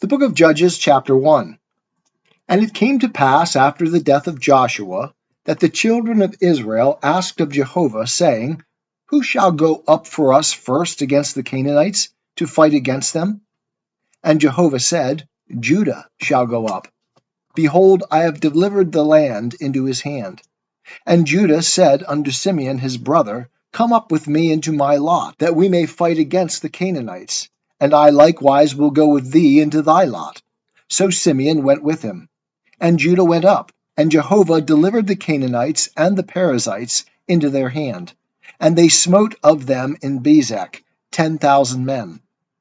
The book of Judges, chapter 1. And it came to pass after the death of Joshua, that the children of Israel asked of Jehovah, saying, Who shall go up for us first against the Canaanites, to fight against them? And Jehovah said, Judah shall go up. Behold, I have delivered the land into his hand. And Judah said unto Simeon his brother, Come up with me into my lot, that we may fight against the Canaanites. And I likewise will go with thee into thy lot. So Simeon went with him. And Judah went up, and Jehovah delivered the Canaanites and the Perizzites into their hand. And they smote of them in Bezek 10,000 men.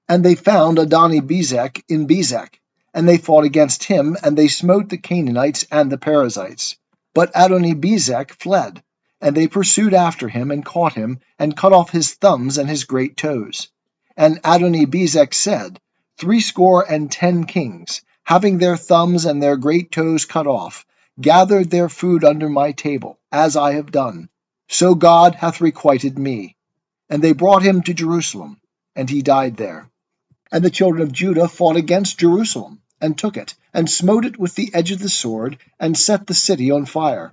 And they found Adoni-Bezek in Bezek, and they fought against him, and they smote the Canaanites and the Perizzites. But Adoni-Bezek fled, and they pursued after him, and caught him, and cut off his thumbs and his great toes. And Adoni-Bezek said, 70 kings, having their thumbs and their great toes cut off, gathered their food under my table, as I have done. So God hath requited me. And they brought him to Jerusalem, and he died there. And the children of Judah fought against Jerusalem, and took it, and smote it with the edge of the sword, and set the city on fire.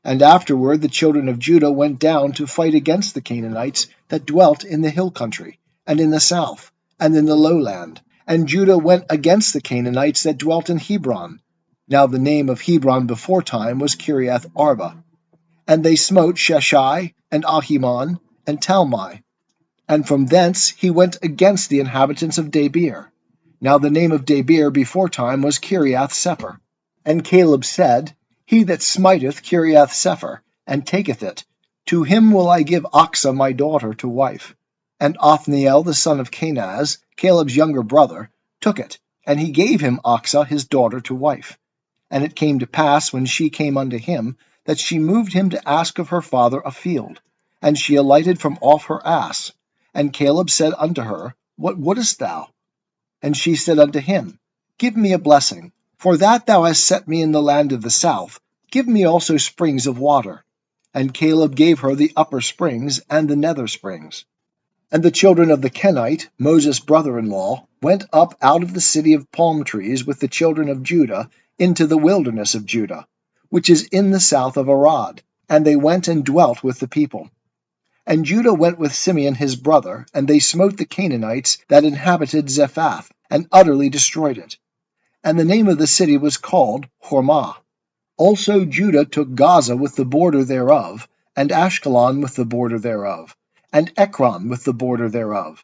And afterward the children of Judah went down to fight against the Canaanites that dwelt in the hill country, and in the south, and in the lowland. And Judah went against the Canaanites that dwelt in Hebron. Now the name of Hebron beforetime was Kiriath Arba. And they smote Sheshai, and Ahiman, and Talmai. And from thence he went against the inhabitants of Debir. Now the name of Debir beforetime was Kiriath Sepher. And Caleb said, He that smiteth Kiriath Sepher, and taketh it, to him will I give Achsah my daughter to wife. And Othniel the son of Kenaz, Caleb's younger brother, took it, and he gave him Achsah his daughter to wife. And it came to pass, when she came unto him, that she moved him to ask of her father a field. And she alighted from off her ass. And Caleb said unto her, What wouldest thou? And she said unto him, Give me a blessing, for that thou hast set me in the land of the south, give me also springs of water. And Caleb gave her the upper springs and the nether springs. And the children of the Kenite, Moses' brother-in-law, went up out of the city of palm trees with the children of Judah into the wilderness of Judah, which is in the south of Arad, and they went and dwelt with the people. And Judah went with Simeon his brother, and they smote the Canaanites that inhabited Zephath, and utterly destroyed it. And the name of the city was called Hormah. Also Judah took Gaza with the border thereof, and Ashkelon with the border thereof, and Ekron with the border thereof.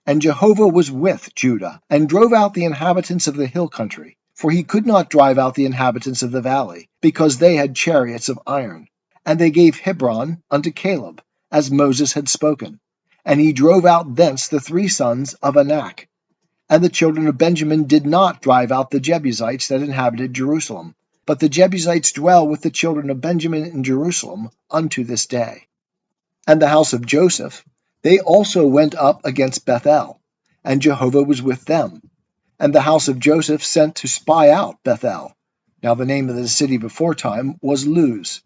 And Jehovah was with Judah, and drove out the inhabitants of the hill country, for he could not drive out the inhabitants of the valley, because they had chariots of iron. And they gave Hebron unto Caleb, as Moses had spoken. And he drove out thence the 3 sons of Anak. And the children of Benjamin did not drive out the Jebusites that inhabited Jerusalem, but the Jebusites dwell with the children of Benjamin in Jerusalem unto this day. And the house of Joseph, they also went up against Bethel, and Jehovah was with them. And the house of Joseph sent to spy out Bethel. Now the name of the city beforetime was Luz.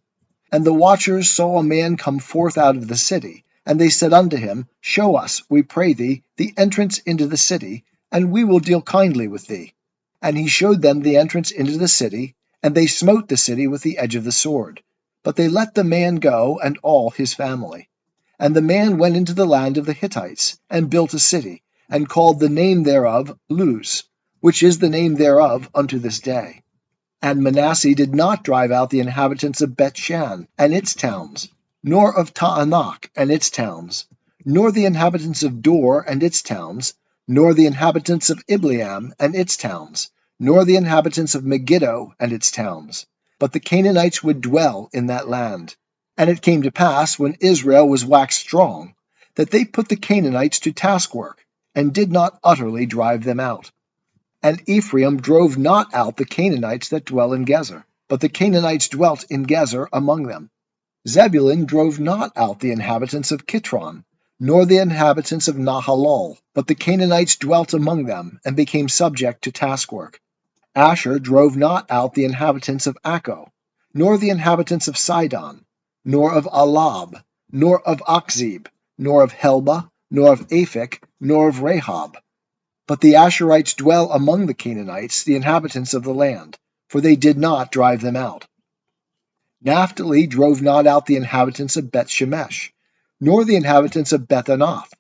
And the watchers saw a man come forth out of the city, and they said unto him, Show us, we pray thee, the entrance into the city, and we will deal kindly with thee. And he showed them the entrance into the city, and they smote the city with the edge of the sword. But they let the man go, and all his family. And the man went into the land of the Hittites, and built a city, and called the name thereof Luz, which is the name thereof unto this day. And Manasseh did not drive out the inhabitants of Bethshan and its towns, nor of Taanach and its towns, nor the inhabitants of Dor and its towns, nor the inhabitants of Ibleam and its towns, nor the inhabitants of Megiddo and its towns. But the Canaanites would dwell in that land. And it came to pass, when Israel was waxed strong, that they put the Canaanites to taskwork, and did not utterly drive them out. And Ephraim drove not out the Canaanites that dwell in Gezer, but the Canaanites dwelt in Gezer among them. Zebulun drove not out the inhabitants of Kitron, nor the inhabitants of Nahalol, but the Canaanites dwelt among them, and became subject to taskwork. Asher drove not out the inhabitants of Akko, nor the inhabitants of Sidon, nor of Alab, nor of Achzib, nor of Helba, nor of Aphik, nor of Rehob. But the Asherites dwell among the Canaanites, the inhabitants of the land, for they did not drive them out. Naphtali drove not out the inhabitants of Beth-Shemesh, nor the inhabitants of Beth-Anath,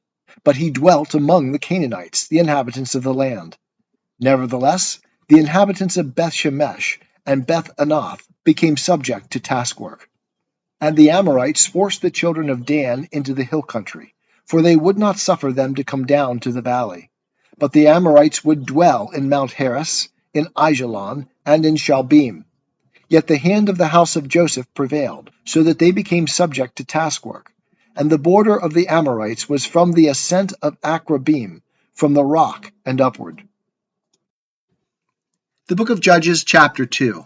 but he dwelt among the Canaanites, the inhabitants of the land. Nevertheless, the inhabitants of Beth-Shemesh and Beth-Anath became subject to taskwork. And the Amorites forced the children of Dan into the hill country, for they would not suffer them to come down to the valley. But the Amorites would dwell in Mount Heres, in Aijalon, and in Shaalbim. Yet the hand of the house of Joseph prevailed, so that they became subject to taskwork. And the border of the Amorites was from the ascent of Akrabim, from the rock and upward. The book of Judges, chapter 2.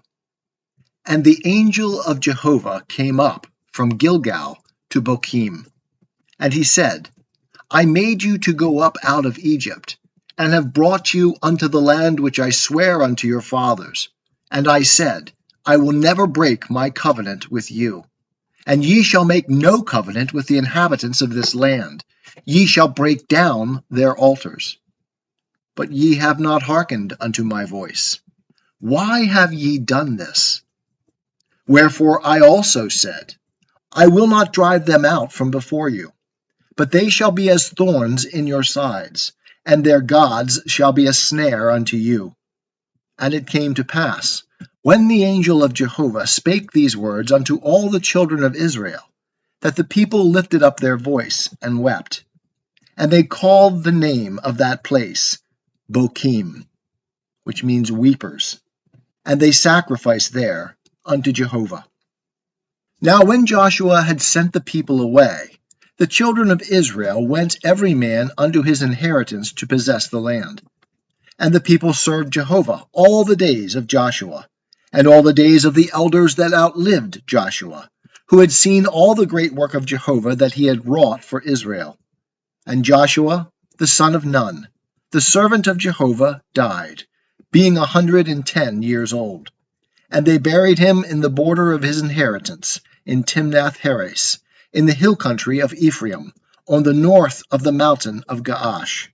And the angel of Jehovah came up from Gilgal to Bochim. And he said, I made you to go up out of Egypt, and have brought you unto the land which I sware unto your fathers. And I said, I will never break my covenant with you. And ye shall make no covenant with the inhabitants of this land. Ye shall break down their altars. But ye have not hearkened unto my voice. Why have ye done this? Wherefore I also said, I will not drive them out from before you, but they shall be as thorns in your sides, and their gods shall be a snare unto you. And it came to pass, when the angel of Jehovah spake these words unto all the children of Israel, that the people lifted up their voice and wept. And they called the name of that place Bochim, which means weepers. And they sacrificed there unto Jehovah. Now when Joshua had sent the people away, the children of Israel went every man unto his inheritance to possess the land. And the people served Jehovah all the days of Joshua, and all the days of the elders that outlived Joshua, who had seen all the great work of Jehovah that he had wrought for Israel. And Joshua, the son of Nun, the servant of Jehovah, died, being 110 years old. And they buried him in the border of his inheritance, in Timnath-Heres, in the hill country of Ephraim, on the north of the mountain of Gaash.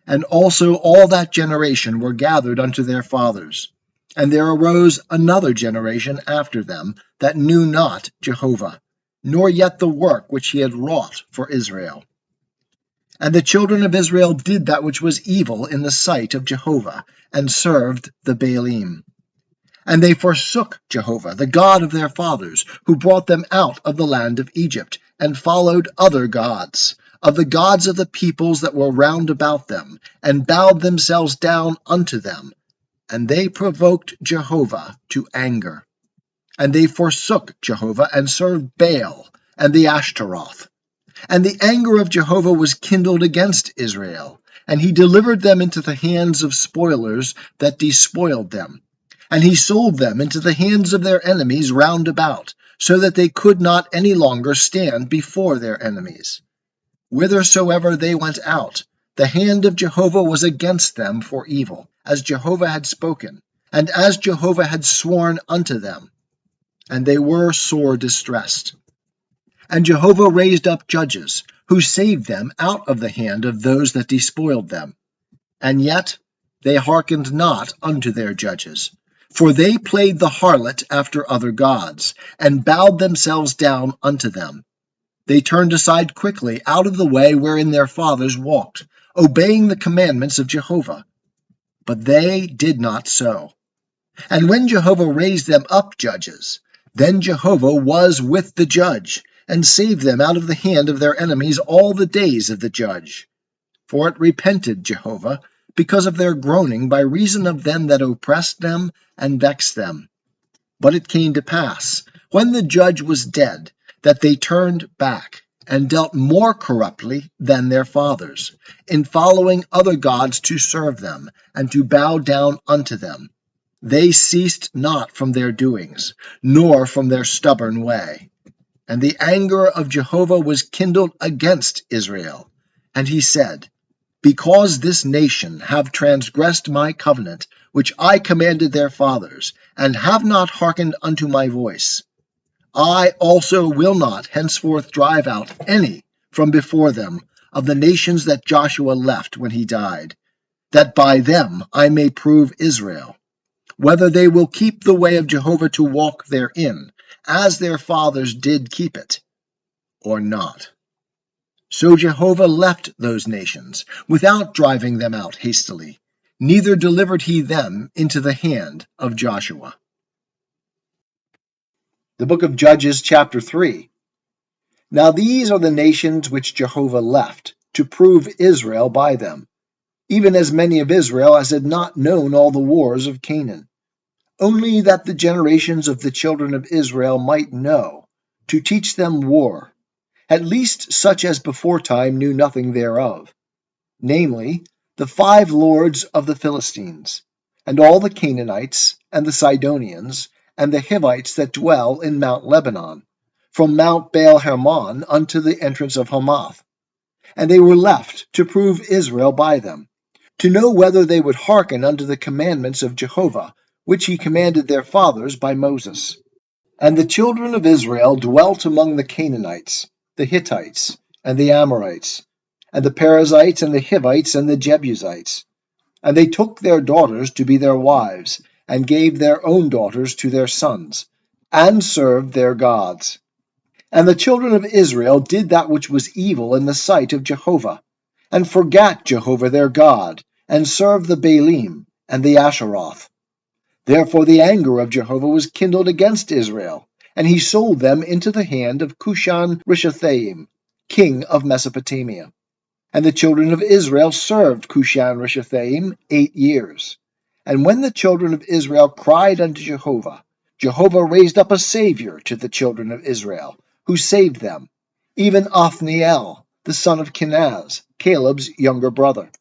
And also all that generation were gathered unto their fathers. And there arose another generation after them that knew not Jehovah, nor yet the work which he had wrought for Israel. And the children of Israel did that which was evil in the sight of Jehovah, and served the Baalim. And they forsook Jehovah, the God of their fathers, who brought them out of the land of Egypt, and followed other gods, of the gods of the peoples that were round about them, and bowed themselves down unto them. And they provoked Jehovah to anger. And they forsook Jehovah, and served Baal, and the Ashtaroth. And the anger of Jehovah was kindled against Israel, and he delivered them into the hands of spoilers that despoiled them. And he sold them into the hands of their enemies round about, so that they could not any longer stand before their enemies. Whithersoever they went out, the hand of Jehovah was against them for evil, as Jehovah had spoken, and as Jehovah had sworn unto them. And they were sore distressed. And Jehovah raised up judges, who saved them out of the hand of those that despoiled them. And yet they hearkened not unto their judges. For they played the harlot after other gods, and bowed themselves down unto them. They turned aside quickly out of the way wherein their fathers walked, obeying the commandments of Jehovah. But they did not so. And when Jehovah raised them up judges, then Jehovah was with the judge, and saved them out of the hand of their enemies all the days of the judge. For it repented Jehovah, because of their groaning by reason of them that oppressed them and vexed them. But it came to pass, when the judge was dead, that they turned back, and dealt more corruptly than their fathers, in following other gods to serve them, and to bow down unto them. They ceased not from their doings, nor from their stubborn way. And the anger of Jehovah was kindled against Israel. And he said, Because this nation have transgressed my covenant, which I commanded their fathers, and have not hearkened unto my voice, I also will not henceforth drive out any from before them of the nations that Joshua left when he died, that by them I may prove Israel, whether they will keep the way of Jehovah to walk therein, as their fathers did keep it, or not. So Jehovah left those nations, without driving them out hastily, neither delivered he them into the hand of Joshua. The book of Judges, chapter 3. Now these are the nations which Jehovah left, to prove Israel by them, even as many of Israel as had not known all the wars of Canaan, only that the generations of the children of Israel might know, to teach them war, at least such as beforetime knew nothing thereof, namely, the 5 lords of the Philistines, and all the Canaanites, and the Sidonians, and the Hivites that dwell in Mount Lebanon, from Mount Baal-Hermon unto the entrance of Hamath. And they were left to prove Israel by them, to know whether they would hearken unto the commandments of Jehovah, which he commanded their fathers by Moses. And the children of Israel dwelt among the Canaanites, the Hittites, and the Amorites, and the Perizzites, and the Hivites, and the Jebusites. And they took their daughters to be their wives, and gave their own daughters to their sons, and served their gods. And the children of Israel did that which was evil in the sight of Jehovah, and forgat Jehovah their God, and served the Baalim and the Asheroth. Therefore the anger of Jehovah was kindled against Israel, and he sold them into the hand of Cushan-Rishathaim, king of Mesopotamia. And the children of Israel served Cushan-Rishathaim 8 years. And when the children of Israel cried unto Jehovah, Jehovah raised up a Savior to the children of Israel, who saved them, even Othniel, the son of Kenaz, Caleb's younger brother.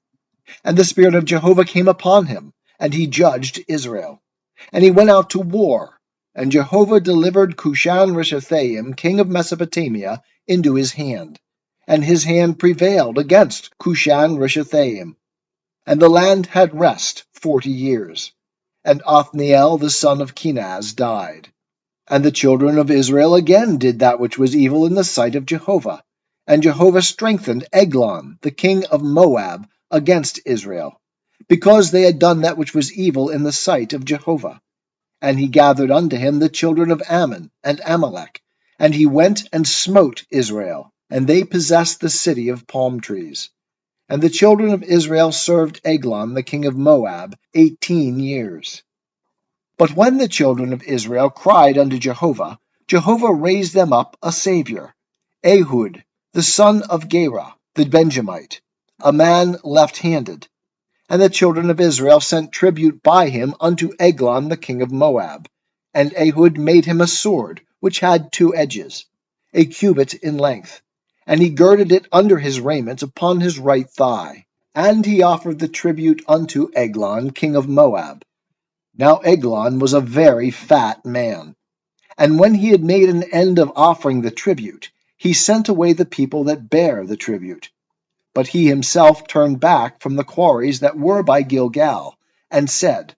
And the Spirit of Jehovah came upon him, and he judged Israel. And he went out to war, and Jehovah delivered Cushan-Rishathaim, king of Mesopotamia, into his hand. And his hand prevailed against Cushan-Rishathaim. And the land had rest 40 years. And Othniel the son of Kenaz died. And the children of Israel again did that which was evil in the sight of Jehovah. And Jehovah strengthened Eglon, the king of Moab, against Israel, because they had done that which was evil in the sight of Jehovah. And he gathered unto him the children of Ammon and Amalek, and he went and smote Israel, and they possessed the city of palm trees. And the children of Israel served Eglon, the king of Moab, 18 years. But when the children of Israel cried unto Jehovah, Jehovah raised them up a Savior, Ehud, the son of Gera, the Benjamite, a man left-handed. And the children of Israel sent tribute by him unto Eglon the king of Moab. And Ehud made him a sword, which had 2 edges, a cubit in length. And he girded it under his raiment upon his right thigh. And he offered the tribute unto Eglon king of Moab. Now Eglon was a very fat man. And when he had made an end of offering the tribute, he sent away the people that bare the tribute. But he himself turned back from the quarries that were by Gilgal, and said,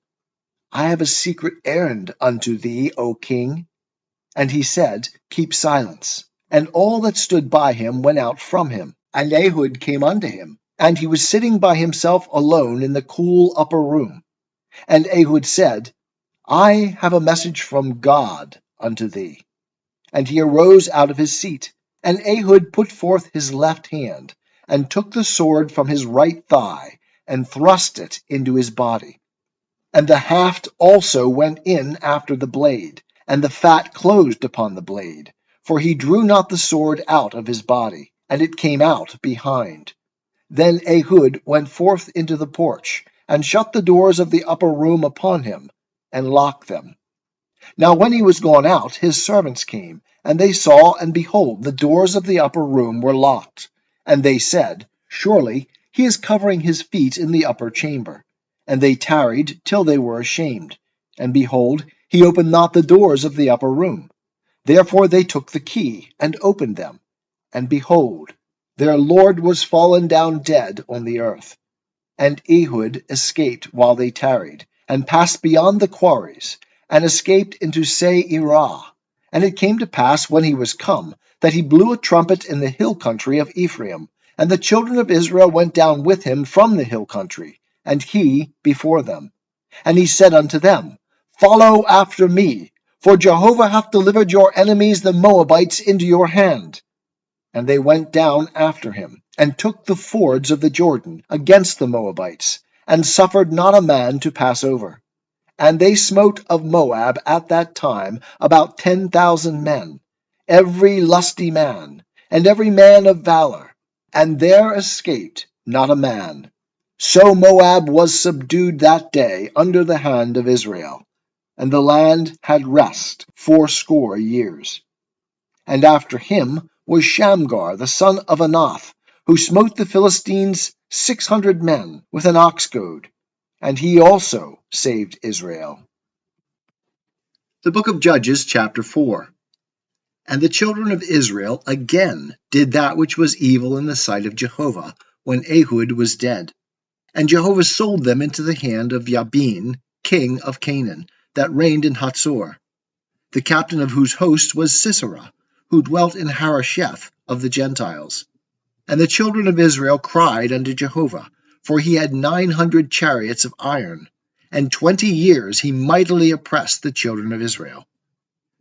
I have a secret errand unto thee, O king. And he said, Keep silence. And all that stood by him went out from him. And Ehud came unto him, and he was sitting by himself alone in the cool upper room. And Ehud said, I have a message from God unto thee. And he arose out of his seat, and Ehud put forth his left hand, and took the sword from his right thigh, and thrust it into his body. And the haft also went in after the blade, and the fat closed upon the blade, for he drew not the sword out of his body, and it came out behind. Then Ehud went forth into the porch, and shut the doors of the upper room upon him, and locked them. Now when he was gone out, his servants came, and they saw, and behold, the doors of the upper room were locked. And they said, Surely he is covering his feet in the upper chamber. And they tarried till they were ashamed. And behold, he opened not the doors of the upper room. Therefore they took the key, and opened them. And behold, their Lord was fallen down dead on the earth. And Ehud escaped while they tarried, and passed beyond the quarries, and escaped into Seirah. And it came to pass, when he was come, that he blew a trumpet in the hill country of Ephraim, and the children of Israel went down with him from the hill country, and he before them. And he said unto them, Follow after me, for Jehovah hath delivered your enemies the Moabites into your hand. And they went down after him, and took the fords of the Jordan against the Moabites, and suffered not a man to pass over. And they smote of Moab at that time about 10,000 men, every lusty man, and every man of valor, and there escaped not a man. So Moab was subdued that day under the hand of Israel, and the land had rest 80 years. And after him was Shamgar the son of Anath, who smote the Philistines 600 men with an ox goad, and he also saved Israel. The book of Judges, chapter 4. And the children of Israel again did that which was evil in the sight of Jehovah, when Ehud was dead. And Jehovah sold them into the hand of Jabin, king of Canaan, that reigned in Hatzor, the captain of whose host was Sisera, who dwelt in Harosheth of the Gentiles. And the children of Israel cried unto Jehovah, for he had 900 chariots of iron, and 20 years he mightily oppressed the children of Israel.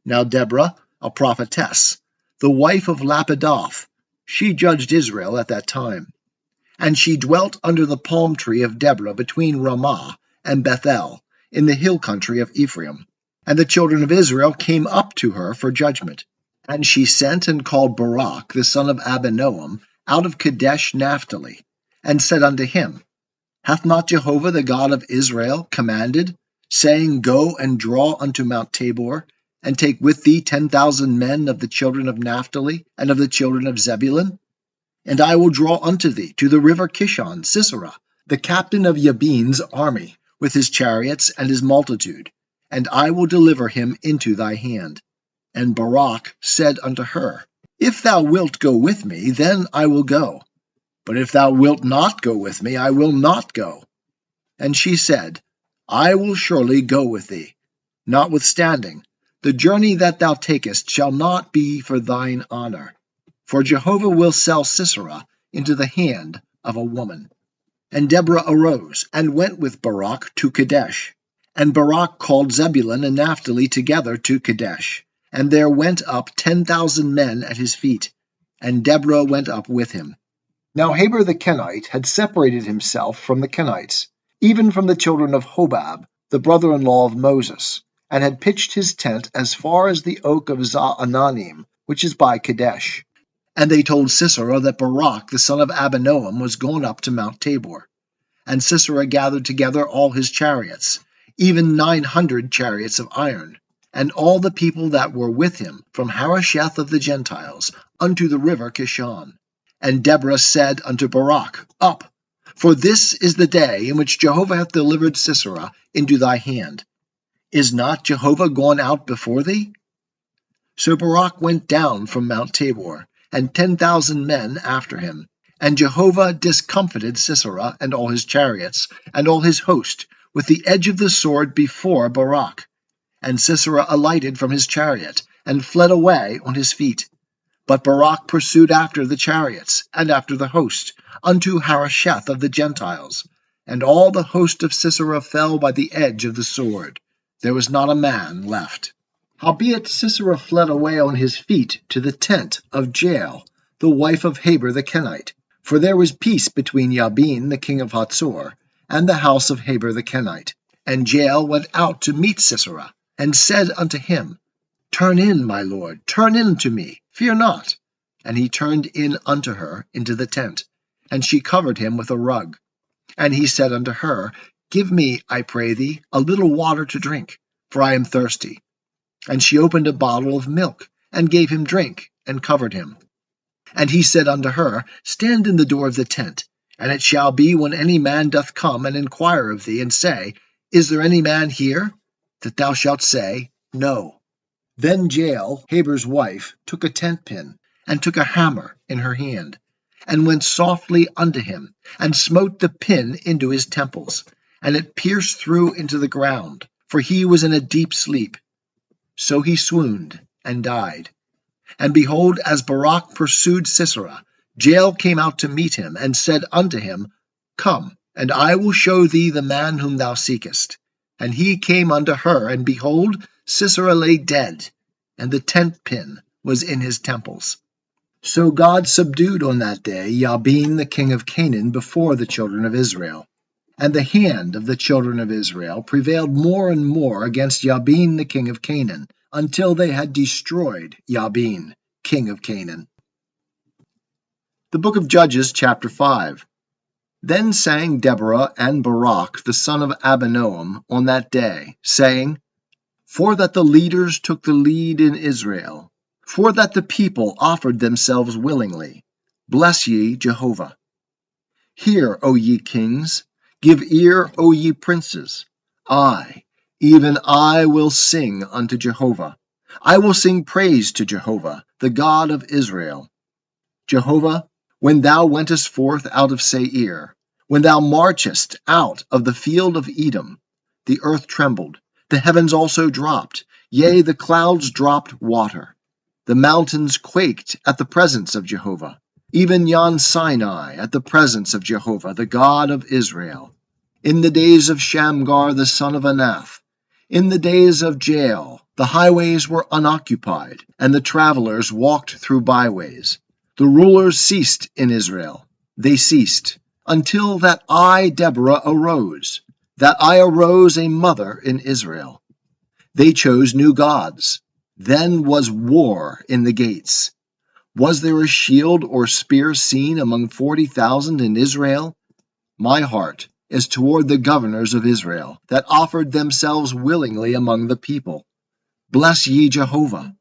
Now Deborah, a prophetess, the wife of Lapidoth, she judged Israel at that time. And she dwelt under the palm tree of Deborah between Ramah and Bethel, in the hill country of Ephraim. And the children of Israel came up to her for judgment. And she sent and called Barak the son of Abinoam out of Kadesh Naphtali, and said unto him, Hath not Jehovah the God of Israel commanded, saying, Go and draw unto Mount Tabor, and take with thee 10,000 men of the children of Naphtali and of the children of Zebulun? And I will draw unto thee to the river Kishon Sisera, the captain of Jabin's army, with his chariots and his multitude, and I will deliver him into thy hand. And Barak said unto her, If thou wilt go with me, then I will go. But if thou wilt not go with me, I will not go. And she said, I will surely go with thee. Notwithstanding, the journey that thou takest shall not be for thine honor, for Jehovah will sell Sisera into the hand of a woman. And Deborah arose, and went with Barak to Kadesh. And Barak called Zebulun and Naphtali together to Kadesh, and there went up 10,000 men at his feet, and Deborah went up with him. Now Heber the Kenite had separated himself from the Kenites, even from the children of Hobab, the brother-in-law of Moses, and had pitched his tent as far as the oak of Zaananim, which is by Kadesh. And they told Sisera that Barak the son of Abinoam was gone up to Mount Tabor. And Sisera gathered together all his chariots, even 900 chariots of iron, and all the people that were with him from Harosheth of the Gentiles unto the river Kishon. And Deborah said unto Barak, Up, for this is the day in which Jehovah hath delivered Sisera into thy hand. Is not Jehovah gone out before thee? So Barak went down from Mount Tabor, and 10,000 men after him. And Jehovah discomfited Sisera and all his chariots, and all his host, with the edge of the sword before Barak. And Sisera alighted from his chariot, and fled away on his feet. But Barak pursued after the chariots, and after the host, unto Harosheth of the Gentiles. And all the host of Sisera fell by the edge of the sword. There was not a man left. Howbeit Sisera fled away on his feet to the tent of Jael, the wife of Heber the Kenite. For there was peace between Jabin the king of Hatzor, and the house of Heber the Kenite. And Jael went out to meet Sisera, and said unto him, Turn in, my lord, turn in to me, fear not. And he turned in unto her into the tent, and she covered him with a rug. And he said unto her, Give me, I pray thee, a little water to drink, for I am thirsty. And she opened a bottle of milk, and gave him drink, and covered him. And he said unto her, Stand in the door of the tent, and it shall be when any man doth come and inquire of thee, and say, Is there any man here? That thou shalt say, No. Then Jael, Heber's wife, took a tent pin, and took a hammer in her hand, and went softly unto him, and smote the pin into his temples, and it pierced through into the ground, for he was in a deep sleep. So he swooned and died. And behold, as Barak pursued Sisera, Jael came out to meet him, and said unto him, Come, And I will show thee the man whom thou seekest. And he came unto her, and behold, Sisera lay dead, and the tent pin was in his temples. So God subdued on that day Jabin the king of Canaan before the children of Israel. And the hand of the children of Israel prevailed more and more against Jabin the king of Canaan, until they had destroyed Jabin, king of Canaan. The book of Judges, chapter 5. Then sang Deborah and Barak the son of Abinoam on that day, saying, For that the leaders took the lead in Israel, for that the people offered themselves willingly, bless ye Jehovah. Hear, O ye kings, give ear, O ye princes. I, even I, will sing unto Jehovah. I will sing praise to Jehovah, the God of Israel. Jehovah, when thou wentest forth out of Seir, when thou marchest out of the field of Edom, the earth trembled, the heavens also dropped, yea, the clouds dropped water. The mountains quaked at the presence of Jehovah, even yon Sinai at the presence of Jehovah, the God of Israel. In the days of Shamgar the son of Anath, in the days of Jael, the highways were unoccupied, and the travelers walked through byways. The rulers ceased in Israel. They ceased, until that I, Deborah, arose, that I arose a mother in Israel. They chose new gods. Then was war in the gates. Was there a shield or spear seen among 40,000 in Israel? My heart is toward the governors of Israel, that offered themselves willingly among the people. Bless ye Jehovah.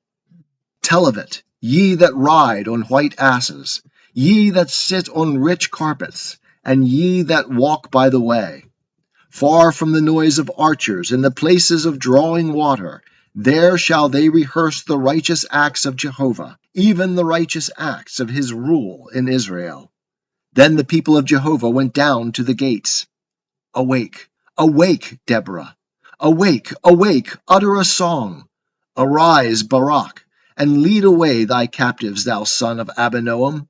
Tell of it, ye that ride on white asses, ye that sit on rich carpets, and ye that walk by the way. Far from the noise of archers, in the places of drawing water, there shall they rehearse the righteous acts of Jehovah, even the righteous acts of his rule in Israel. Then the people of Jehovah went down to the gates. Awake, awake, Deborah. Awake, awake, utter a song. Arise, Barak, and lead away thy captives, thou son of Abinoam.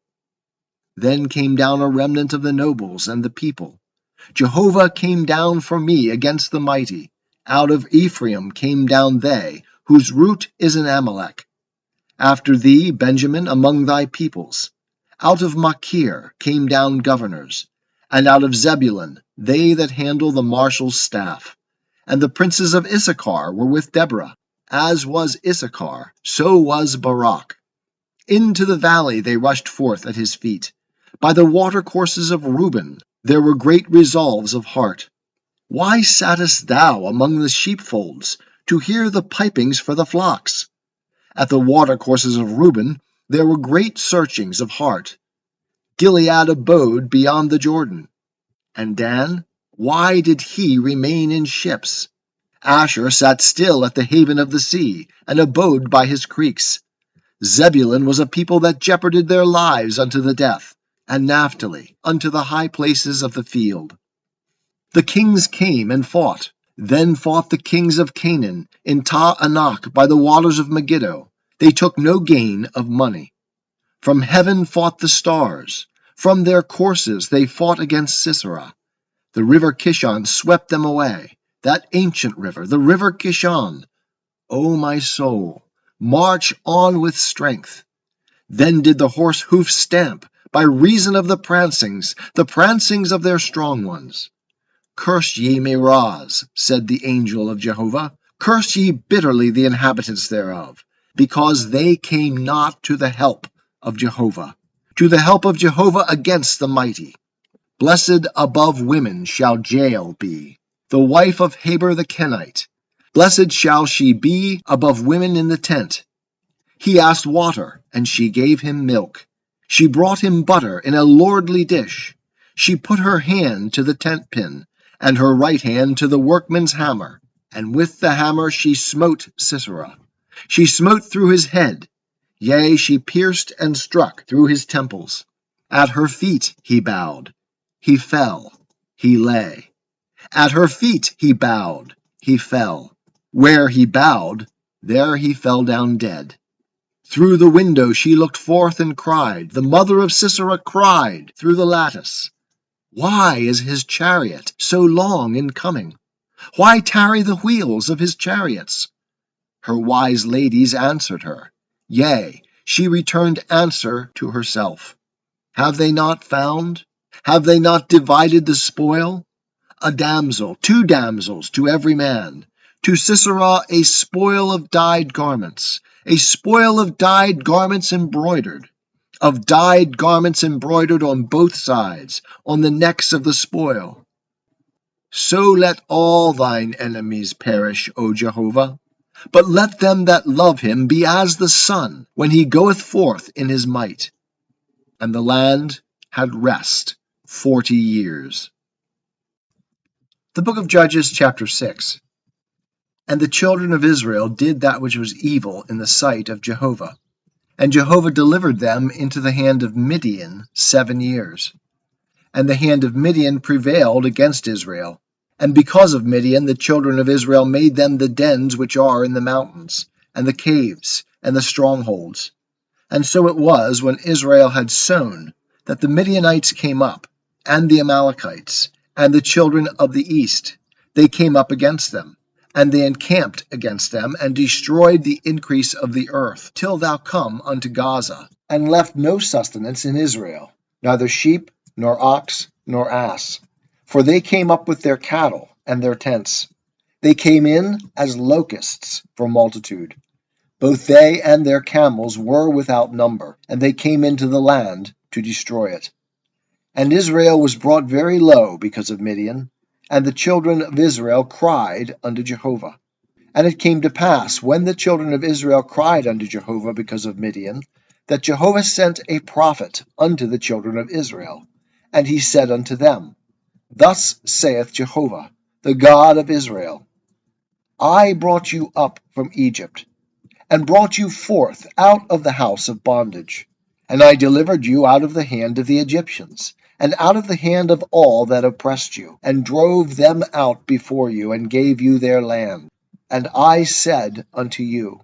Then came down a remnant of the nobles and the people. Jehovah came down for me against the mighty. Out of Ephraim came down they, whose root is in Amalek. After thee, Benjamin, among thy peoples. Out of Machir came down governors, and out of Zebulun they that handle the marshal's staff. And the princes of Issachar were with Deborah. As was Issachar, so was Barak. Into the valley they rushed forth at his feet. By the watercourses of Reuben there were great resolves of heart. Why sattest thou among the sheepfolds, to hear the pipings for the flocks? At the watercourses of Reuben there were great searchings of heart. Gilead abode beyond the Jordan. And Dan, why did he remain in ships? Asher sat still at the haven of the sea, and abode by his creeks. Zebulun was a people that jeoparded their lives unto the death, and Naphtali unto the high places of the field. The kings came and fought. Then fought the kings of Canaan in Ta'anak by the waters of Megiddo. They took no gain of money. From heaven fought the stars. From their courses they fought against Sisera. The river Kishon swept them away, that ancient river, the river Kishon. O my soul, march on with strength. Then did the horse hoofs stamp, by reason of the prancings of their strong ones. Curse ye Meroz, said the angel of Jehovah. Curse ye bitterly the inhabitants thereof, because they came not to the help of Jehovah, to the help of Jehovah against the mighty. Blessed above women shall Jael be, the wife of Heber the Kenite. Blessed shall she be above women in the tent. He asked water, and she gave him milk. She brought him butter in a lordly dish. She put her hand to the tent pin, and her right hand to the workman's hammer, and with the hammer she smote Sisera. She smote through his head, yea, she pierced and struck through his temples. At her feet he bowed. He fell. He lay. At her feet he bowed. He fell. Where he bowed, there he fell down dead. Through the window she looked forth and cried. The mother of Sisera cried through the lattice. Why is his chariot so long in coming? Why tarry the wheels of his chariots? Her wise ladies answered her. Yea, she returned answer to herself. Have they not found? Have they not divided the spoil? A damsel, 2 damsels to every man. To Sisera a spoil of dyed garments, a spoil of dyed garments embroidered, of dyed garments embroidered on both sides, on the necks of the spoil. So let all thine enemies perish, O Jehovah. But let them that love him be as the sun, when he goeth forth in his might. And the land had rest 40 years. The book of Judges, chapter 6. And the children of Israel did that which was evil in the sight of Jehovah. And Jehovah delivered them into the hand of Midian 7 years. And the hand of Midian prevailed against Israel. And because of Midian, the children of Israel made them the dens which are in the mountains, and the caves, and the strongholds. And so it was, when Israel had sown, that the Midianites came up, and the Amalekites, and the children of the east. They came up against them, and they encamped against them, and destroyed the increase of the earth, till thou come unto Gaza, and left no sustenance in Israel, neither sheep, nor ox, nor ass. For they came up with their cattle and their tents. They came in as locusts for multitude. Both they and their camels were without number, and they came into the land to destroy it. And Israel was brought very low because of Midian, and the children of Israel cried unto Jehovah. And it came to pass, when the children of Israel cried unto Jehovah because of Midian, that Jehovah sent a prophet unto the children of Israel. And he said unto them, Thus saith Jehovah, the God of Israel, I brought you up from Egypt, and brought you forth out of the house of bondage. And I delivered you out of the hand of the Egyptians, and out of the hand of all that oppressed you, and drove them out before you, and gave you their land. And I said unto you,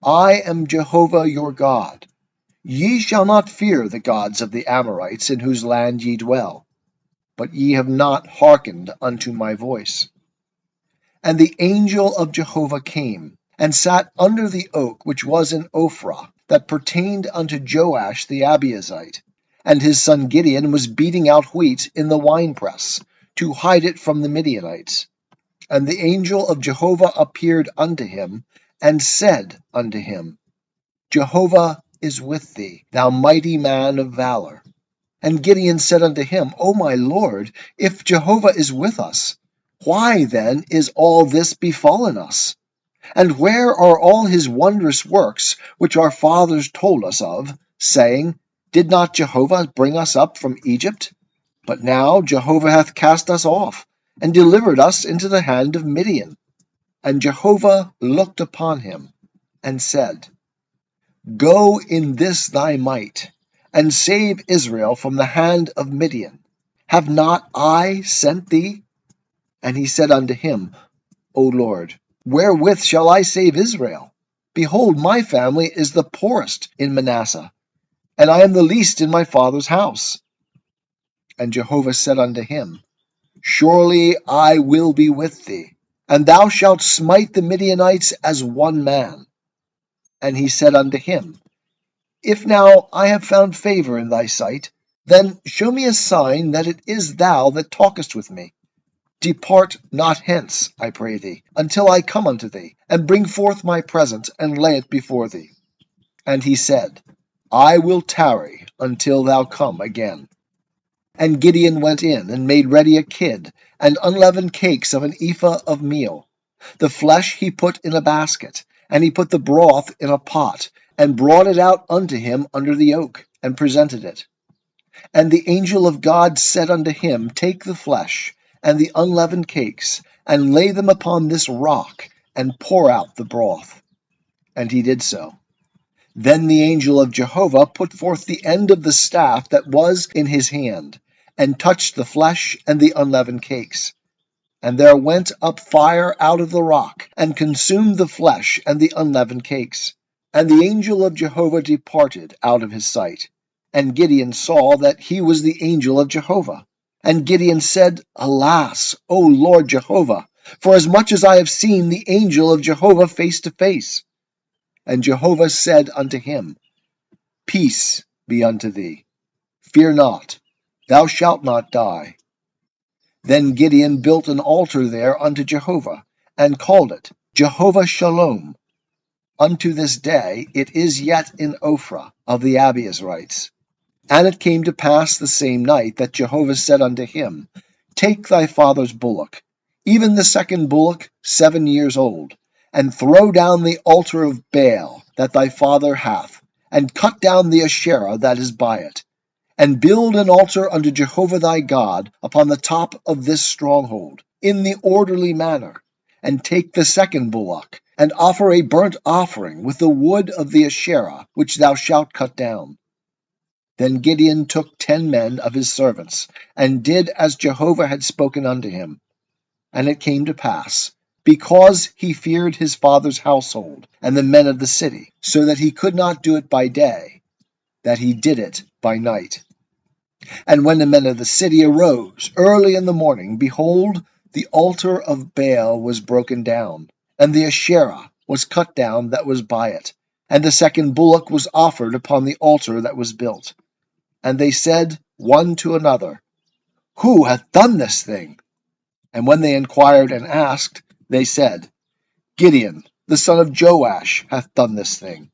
I am Jehovah your God. Ye shall not fear the gods of the Amorites, in whose land ye dwell. But ye have not hearkened unto my voice. And the angel of Jehovah came, and sat under the oak which was in Ophrah, that pertained unto Joash the Abiezrite. And his son Gideon was beating out wheat in the winepress, to hide it from the Midianites. And the angel of Jehovah appeared unto him, and said unto him, Jehovah is with thee, thou mighty man of valor. And Gideon said unto him, O my Lord, if Jehovah is with us, why then is all this befallen us? And where are all his wondrous works, which our fathers told us of, saying, Did not Jehovah bring us up from Egypt? But now Jehovah hath cast us off, and delivered us into the hand of Midian. And Jehovah looked upon him, and said, Go in this thy might, and save Israel from the hand of Midian. Have not I sent thee? And he said unto him, O Lord, wherewith shall I save Israel? Behold, my family is the poorest in Manasseh, and I am the least in my father's house. And Jehovah said unto him, Surely I will be with thee, and thou shalt smite the Midianites as one man. And he said unto him, If now I have found favor in thy sight, then show me a sign that it is thou that talkest with me. Depart not hence, I pray thee, until I come unto thee, and bring forth my present, and lay it before thee. And he said, I will tarry until thou come again. And Gideon went in, and made ready a kid, and unleavened cakes of an ephah of meal. The flesh he put in a basket, and he put the broth in a pot, and brought it out unto him under the oak, and presented it. And the angel of God said unto him, Take the flesh, and the unleavened cakes, and lay them upon this rock, and pour out the broth. And he did so. Then the angel of Jehovah put forth the end of the staff that was in his hand, and touched the flesh and the unleavened cakes. And there went up fire out of the rock, and consumed the flesh and the unleavened cakes. And the angel of Jehovah departed out of his sight. And Gideon saw that he was the angel of Jehovah. And Gideon said, Alas, O Lord Jehovah, for as much as I have seen the angel of Jehovah face to face. And Jehovah said unto him, Peace be unto thee, fear not, thou shalt not die. Then Gideon built an altar there unto Jehovah, and called it Jehovah Shalom. Unto this day it is yet in Ophrah of the Abiezrites. And it came to pass the same night that Jehovah said unto him, Take thy father's bullock, even the second bullock 7 years old, and throw down the altar of Baal that thy father hath, and cut down the Asherah that is by it, and build an altar unto Jehovah thy God upon the top of this stronghold, in the orderly manner, and take the second bullock, and offer a burnt offering with the wood of the Asherah, which thou shalt cut down. Then Gideon took 10 men of his servants, and did as Jehovah had spoken unto him. And it came to pass, because he feared his father's household and the men of the city, so that he could not do it by day, that he did it by night. And when the men of the city arose early in the morning, behold, the altar of Baal was broken down, and the Asherah was cut down that was by it, and the second bullock was offered upon the altar that was built. And they said one to another, Who hath done this thing? And when they inquired and asked, they said, Gideon, the son of Joash, hath done this thing.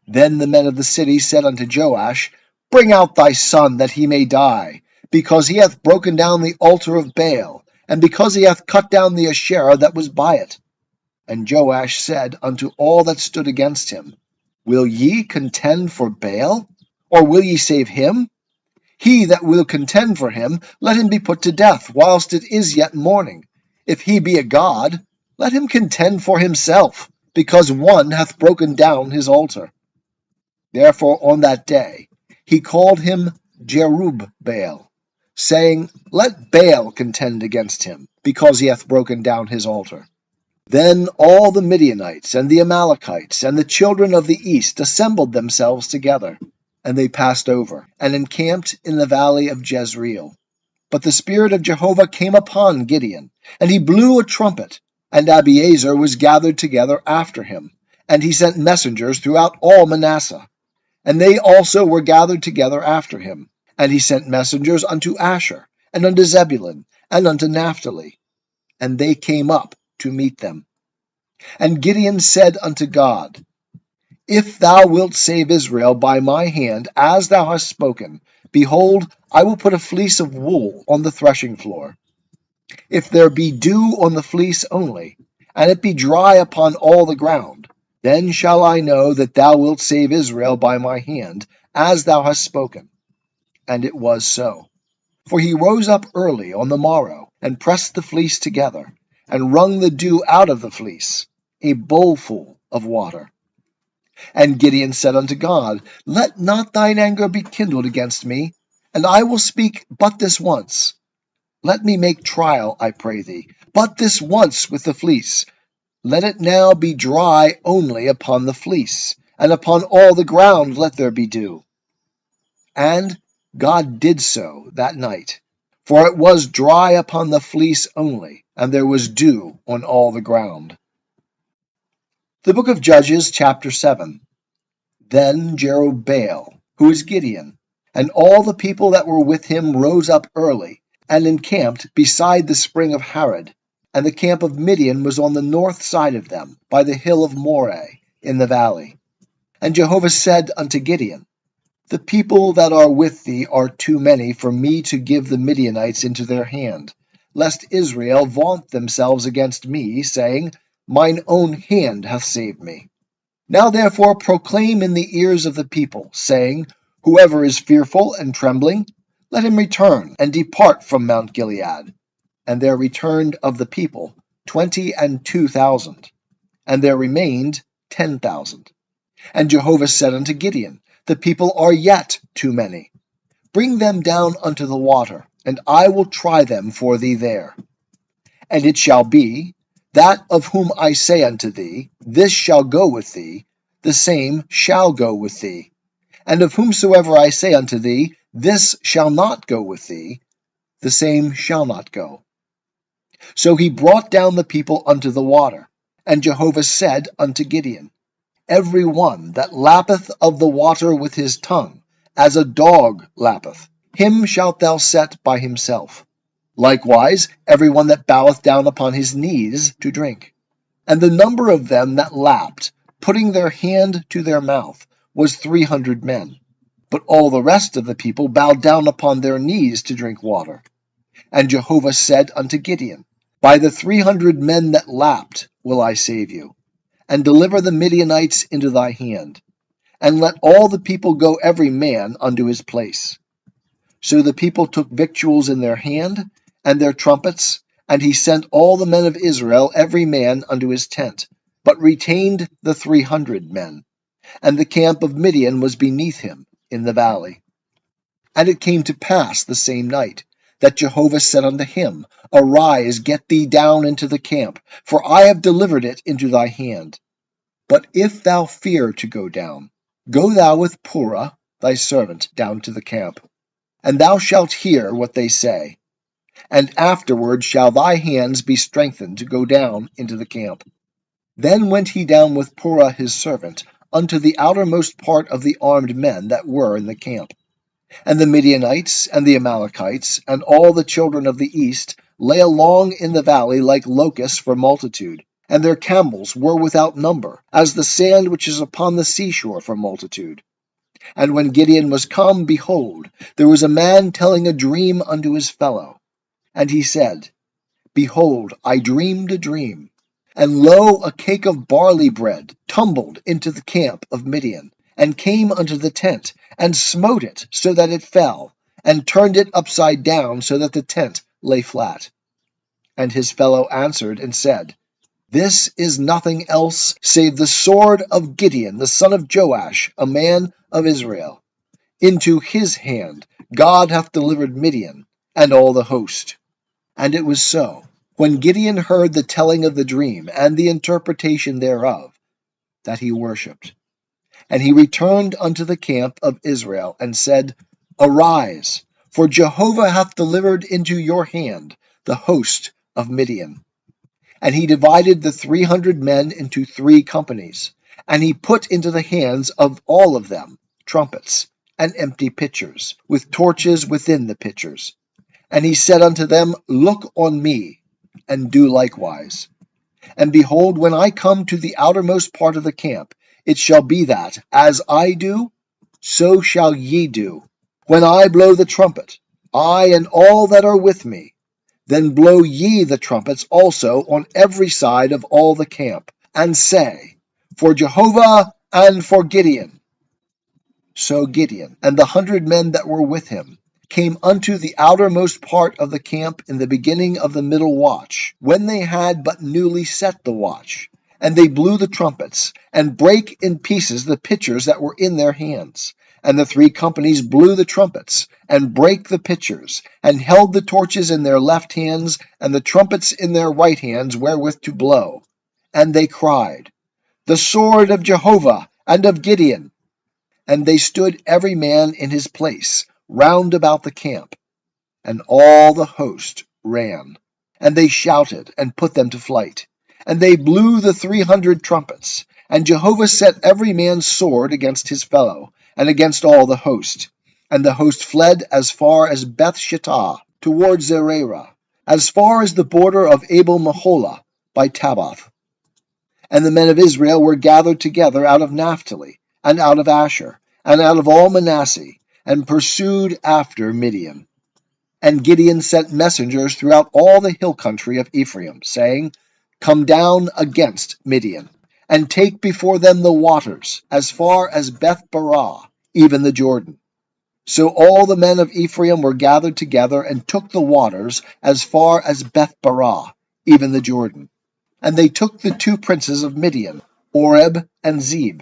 Then the men of the city said unto Joash, Bring out thy son, that he may die, because he hath broken down the altar of Baal, and because he hath cut down the Asherah that was by it. And Joash said unto all that stood against him, Will ye contend for Baal, or will ye save him? He that will contend for him, let him be put to death, whilst it is yet morning. If he be a god, let him contend for himself, because one hath broken down his altar. Therefore on that day he called him Jerubbaal, saying, Let Baal contend against him, because he hath broken down his altar. Then all the Midianites and the Amalekites and the children of the east assembled themselves together, and they passed over, and encamped in the valley of Jezreel. But the Spirit of Jehovah came upon Gideon, and he blew a trumpet, and Abiezer was gathered together after him, and he sent messengers throughout all Manasseh. And they also were gathered together after him, and he sent messengers unto Asher, and unto Zebulun, and unto Naphtali, and they came up to meet them. And Gideon said unto God, If thou wilt save Israel by my hand, as thou hast spoken, behold, I will put a fleece of wool on the threshing floor. If there be dew on the fleece only, and it be dry upon all the ground, then shall I know that thou wilt save Israel by my hand, as thou hast spoken. And it was so. For he rose up early on the morrow, and pressed the fleece together, and wrung the dew out of the fleece, a bowlful of water. And Gideon said unto God, Let not thine anger be kindled against me, and I will speak but this once. Let me make trial, I pray thee, but this once with the fleece. Let it now be dry only upon the fleece, and upon all the ground let there be dew. And God did so that night, for it was dry upon the fleece only, and there was dew on all the ground. The book of Judges, chapter 7. Then Jerubbaal, who is Gideon, and all the people that were with him rose up early, and encamped beside the spring of Harod, and the camp of Midian was on the north side of them, by the hill of Moreh, in the valley. And Jehovah said unto Gideon, The people that are with thee are too many for me to give the Midianites into their hand, lest Israel vaunt themselves against me, saying, Mine own hand hath saved me. Now therefore proclaim in the ears of the people, saying, Whoever is fearful and trembling, let him return and depart from Mount Gilead. And there returned of the people 22,000, and there remained 10,000. And Jehovah said unto Gideon, The people are yet too many. Bring them down unto the water, and I will try them for thee there. And it shall be, that of whom I say unto thee, This shall go with thee, the same shall go with thee. And of whomsoever I say unto thee, This shall not go with thee, the same shall not go. So he brought down the people unto the water. And Jehovah said unto Gideon, Every one that lappeth of the water with his tongue, as a dog lappeth, him shalt thou set by himself. Likewise every one that boweth down upon his knees to drink. And the number of them that lapped, putting their hand to their mouth, was 300 men. But all the rest of the people bowed down upon their knees to drink water. And Jehovah said unto Gideon, By the 300 men that lapped will I save you, and deliver the Midianites into thy hand. And let all the people go every man unto his place. So the people took victuals in their hand, and their trumpets, and he sent all the men of Israel every man unto his tent, but retained the 300 men. And the camp of Midian was beneath him in the valley. And it came to pass the same night, that Jehovah said unto him, Arise, get thee down into the camp, for I have delivered it into thy hand. But if thou fear to go down, go thou with Purah thy servant down to the camp, and thou shalt hear what they say. And afterward shall thy hands be strengthened to go down into the camp. Then went he down with Purah his servant unto the outermost part of the armed men that were in the camp. And the Midianites and the Amalekites and all the children of the east lay along in the valley like locusts for multitude, and their camels were without number, as the sand which is upon the seashore for multitude. And when Gideon was come, behold, there was a man telling a dream unto his fellow. And he said, Behold, I dreamed a dream, and lo, a cake of barley bread tumbled into the camp of Midian, and came unto the tent, and smote it so that it fell, and turned it upside down so that the tent lay flat. And his fellow answered and said, This is nothing else save the sword of Gideon the son of Joash, a man of Israel. Into his hand God hath delivered Midian and all the host. And it was so, when Gideon heard the telling of the dream and the interpretation thereof, that he worshipped. And he returned unto the camp of Israel, and said, Arise, for Jehovah hath delivered into your hand the host of Midian. And he divided the 300 men into 3 companies, and he put into the hands of all of them trumpets and empty pitchers, with torches within the pitchers. And he said unto them, Look on me, and do likewise. And behold, when I come to the outermost part of the camp, it shall be that, as I do, so shall ye do. When I blow the trumpet, I and all that are with me, then blow ye the trumpets also on every side of all the camp, and say, For Jehovah and for Gideon. So Gideon and the 100 men that were with him came unto the outermost part of the camp in the beginning of the middle watch, when they had but newly set the watch. And they blew the trumpets, and brake in pieces the pitchers that were in their hands. And the 3 companies blew the trumpets, and brake the pitchers, and held the torches in their left hands, and the trumpets in their right hands wherewith to blow. And they cried, The sword of Jehovah and of Gideon. And they stood every man in his place, round about the camp. And all the host ran, and they shouted, and put them to flight. And they blew the 300 trumpets, and Jehovah set every man's sword against his fellow, and against all the host. And the host fled as far as Beth-shittah, toward Zererah, as far as the border of Abel-meholah by Tabbath. And the men of Israel were gathered together out of Naphtali, and out of Asher, and out of all Manasseh, and pursued after Midian. And Gideon sent messengers throughout all the hill country of Ephraim, saying, Come down against Midian, and take before them the waters, as far as Beth-barah, even the Jordan. So all the men of Ephraim were gathered together, and took the waters, as far as Beth-barah, even the Jordan. And they took the 2 princes of Midian, Oreb and Zeb.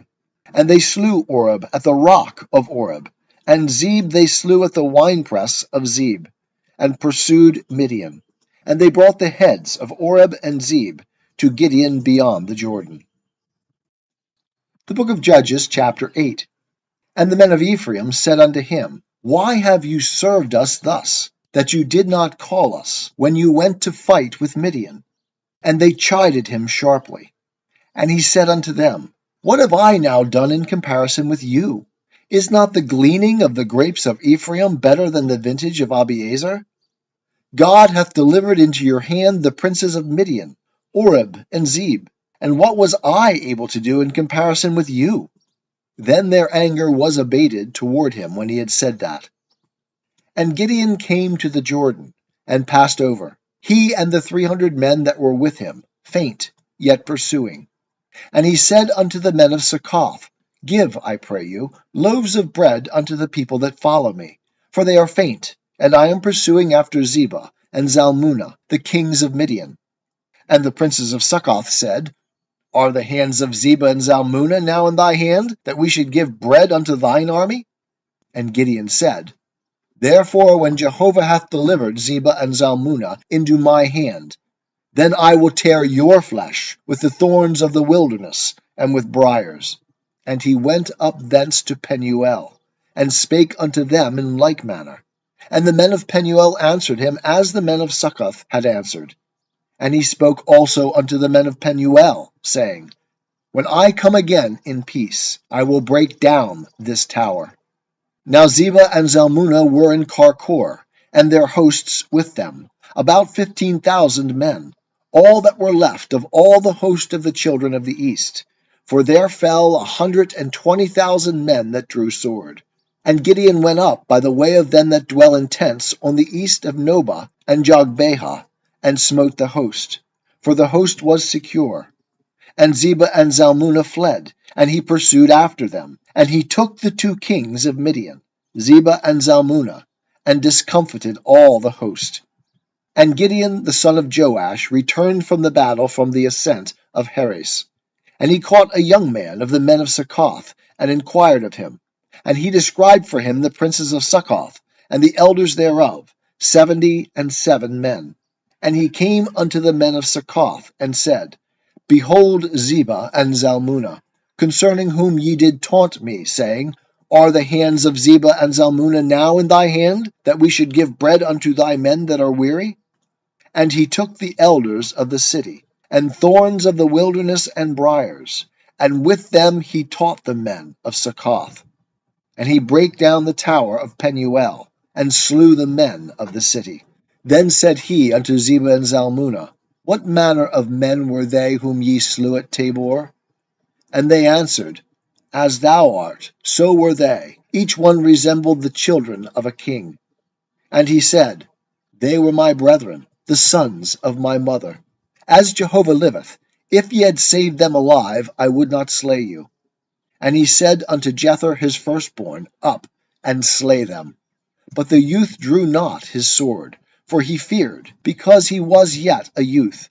And they slew Oreb at the rock of Oreb, and Zeb they slew at the winepress of Zeb, and pursued Midian. And they brought the heads of Oreb and Zeb to Gideon beyond the Jordan. The book of Judges, chapter 8. And the men of Ephraim said unto him, Why have you served us thus? that you did not call us when you went to fight with Midian? And they chided him sharply. And he said unto them, What have I now done in comparison with you? Is not the gleaning of the grapes of Ephraim better than the vintage of Abiezer? God hath delivered into your hand the princes of Midian, Oreb and Zeb. And what was I able to do in comparison with you? Then their anger was abated toward him when he had said that. And Gideon came to the Jordan, and passed over, he and the 300 men that were with him, faint, yet pursuing. And he said unto the men of Succoth, Give, I pray you, loaves of bread unto the people that follow me, for they are faint, and I am pursuing after Zebah and Zalmunna, the kings of Midian. And the princes of Succoth said, Are the hands of Zebah and Zalmunna now in thy hand, that we should give bread unto thine army? And Gideon said, Therefore when Jehovah hath delivered Zebah and Zalmunna into my hand, then I will tear your flesh with the thorns of the wilderness and with briars. And he went up thence to Penuel, and spake unto them in like manner. And the men of Penuel answered him as the men of Succoth had answered. And he spoke also unto the men of Penuel, saying, When I come again in peace, I will break down this tower. Now Zebah and Zalmunna were in Karkor, and their hosts with them, about 15,000 men, all that were left of all the host of the children of the east. For there fell 120,000 men that drew sword. And Gideon went up by the way of them that dwell in tents on the east of Nobah and Jogbehah, and smote the host, for the host was secure. And Zebah and Zalmunna fled, and he pursued after them. And he took the 2 kings of Midian, Zebah and Zalmunna, and discomfited all the host. And Gideon the son of Joash returned from the battle from the ascent of Heres. And he caught a young man of the men of Succoth, and inquired of him. And he described for him the princes of Succoth, and the elders thereof, 77 men. And he came unto the men of Succoth, and said, Behold Zebah and Zalmunna, concerning whom ye did taunt me, saying, Are the hands of Zebah and Zalmunna now in thy hand, that we should give bread unto thy men that are weary? And he took the elders of the city, and thorns of the wilderness and briars, and with them he taught the men of Succoth. And he brake down the tower of Penuel, and slew the men of the city. Then said he unto Zebah and Zalmunna, What manner of men were they whom ye slew at Tabor? And they answered, As thou art, so were they. Each one resembled the children of a king. And he said, They were my brethren, the sons of my mother. As Jehovah liveth, if ye had saved them alive, I would not slay you. And he said unto Jether his firstborn, Up, and slay them. But the youth drew not his sword, for he feared, because he was yet a youth.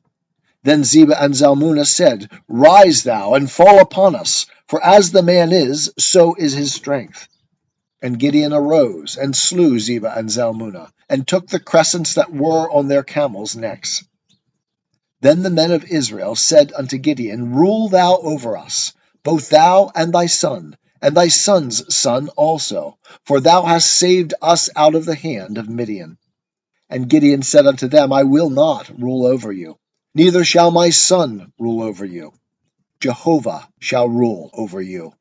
Then Zebah and Zalmunna said, Rise thou, and fall upon us, for as the man is, so is his strength. And Gideon arose, and slew Zebah and Zalmunna, and took the crescents that were on their camels' necks. Then the men of Israel said unto Gideon, Rule thou over us, both thou and thy son's son also, for thou hast saved us out of the hand of Midian. And Gideon said unto them, I will not rule over you, neither shall my son rule over you. Jehovah shall rule over you.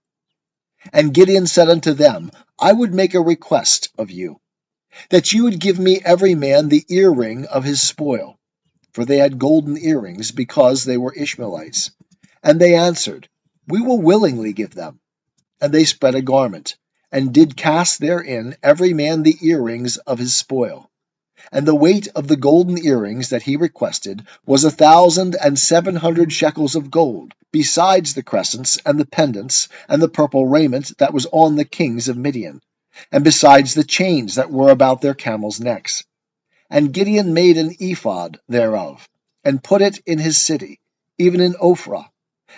And Gideon said unto them, I would make a request of you, that you would give me every man the earring of his spoil. For they had golden earrings, because they were Ishmaelites. And they answered, We will willingly give them. And they spread a garment, and did cast therein every man the earrings of his spoil. And the weight of the golden earrings that he requested was 1,700 shekels of gold, besides the crescents and the pendants and the purple raiment that was on the kings of Midian, and besides the chains that were about their camels' necks. And Gideon made an ephod thereof, and put it in his city, even in Ophrah.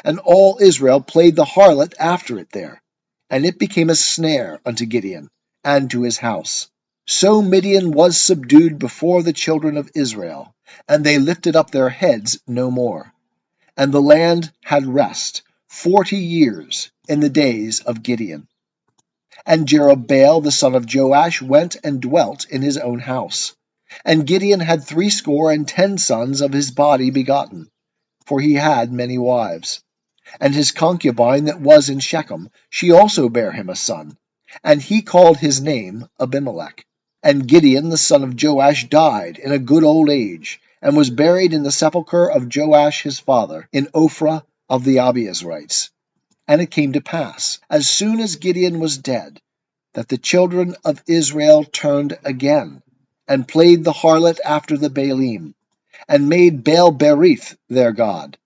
And all Israel played the harlot after it there. And it became a snare unto Gideon, and to his house. So Midian was subdued before the children of Israel, and they lifted up their heads no more. And the land had rest 40 years in the days of Gideon. And Jerubbaal the son of Joash went and dwelt in his own house. And Gideon had 60 sons of his body begotten, for he had many wives. And his concubine that was in Shechem, she also bare him a son, and he called his name Abimelech. And Gideon the son of Joash died in a good old age, and was buried in the sepulchre of Joash his father, in Ophrah of the Abiezrites. And it came to pass, as soon as Gideon was dead, that the children of Israel turned again, and played the harlot after the Baalim, and made Baal-berith their god.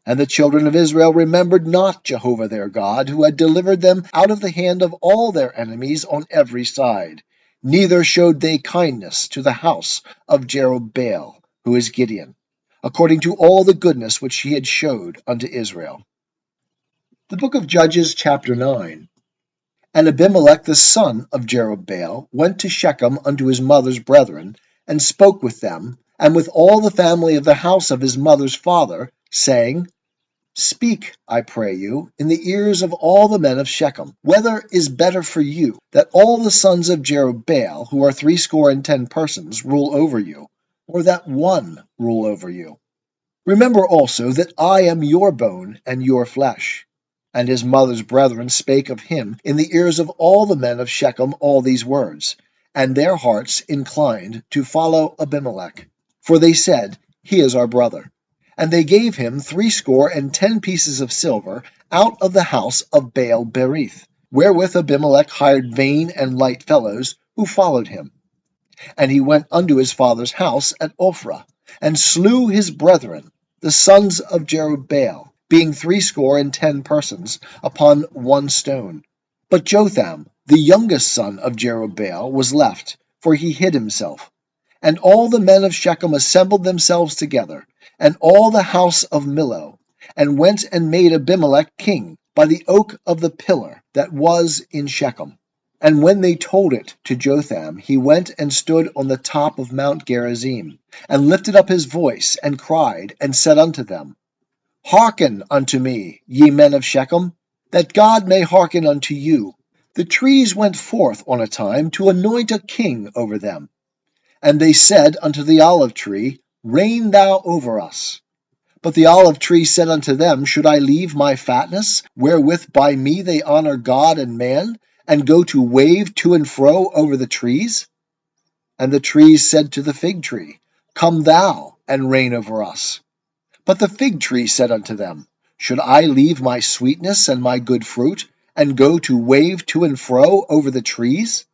And the children of Israel remembered not Jehovah their God, who had delivered them out of the hand of all their enemies on every side. Neither showed they kindness to the house of Jerubbaal, who is Gideon, according to all the goodness which he had showed unto Israel. The book of Judges, chapter 9. And Abimelech the son of Jerubbaal went to Shechem unto his mother's brethren, and spoke with them, and with all the family of the house of his mother's father, saying, Speak, I pray you, in the ears of all the men of Shechem, whether is better for you, that all the sons of Jerubbaal, who are 60 persons, rule over you, or that one rule over you? Remember also that I am your bone and your flesh. And his mother's brethren spake of him in the ears of all the men of Shechem all these words, and their hearts inclined to follow Abimelech. For they said, He is our brother. And they gave him 60 pieces of silver out of the house of Baal-berith, wherewith Abimelech hired vain and light fellows, who followed him. And he went unto his father's house at Ophrah, and slew his brethren, the sons of Jerubbaal, being 60 persons, upon one stone. But Jotham, the youngest son of Jerubbaal, was left, for he hid himself. And all the men of Shechem assembled themselves together, and all the house of Millo, and went and made Abimelech king by the oak of the pillar that was in Shechem. And when they told it to Jotham, he went and stood on the top of Mount Gerizim, and lifted up his voice, and cried, and said unto them, Hearken unto me, ye men of Shechem, that God may hearken unto you. The trees went forth on a time to anoint a king over them. And they said unto the olive tree, Reign thou over us. But the olive tree said unto them, Should I leave my fatness, wherewith by me they honor God and man, and go to wave to and fro over the trees? And the trees said to the fig tree, Come thou, and reign over us. But the fig tree said unto them, Should I leave my sweetness and my good fruit, and go to wave to and fro over the trees?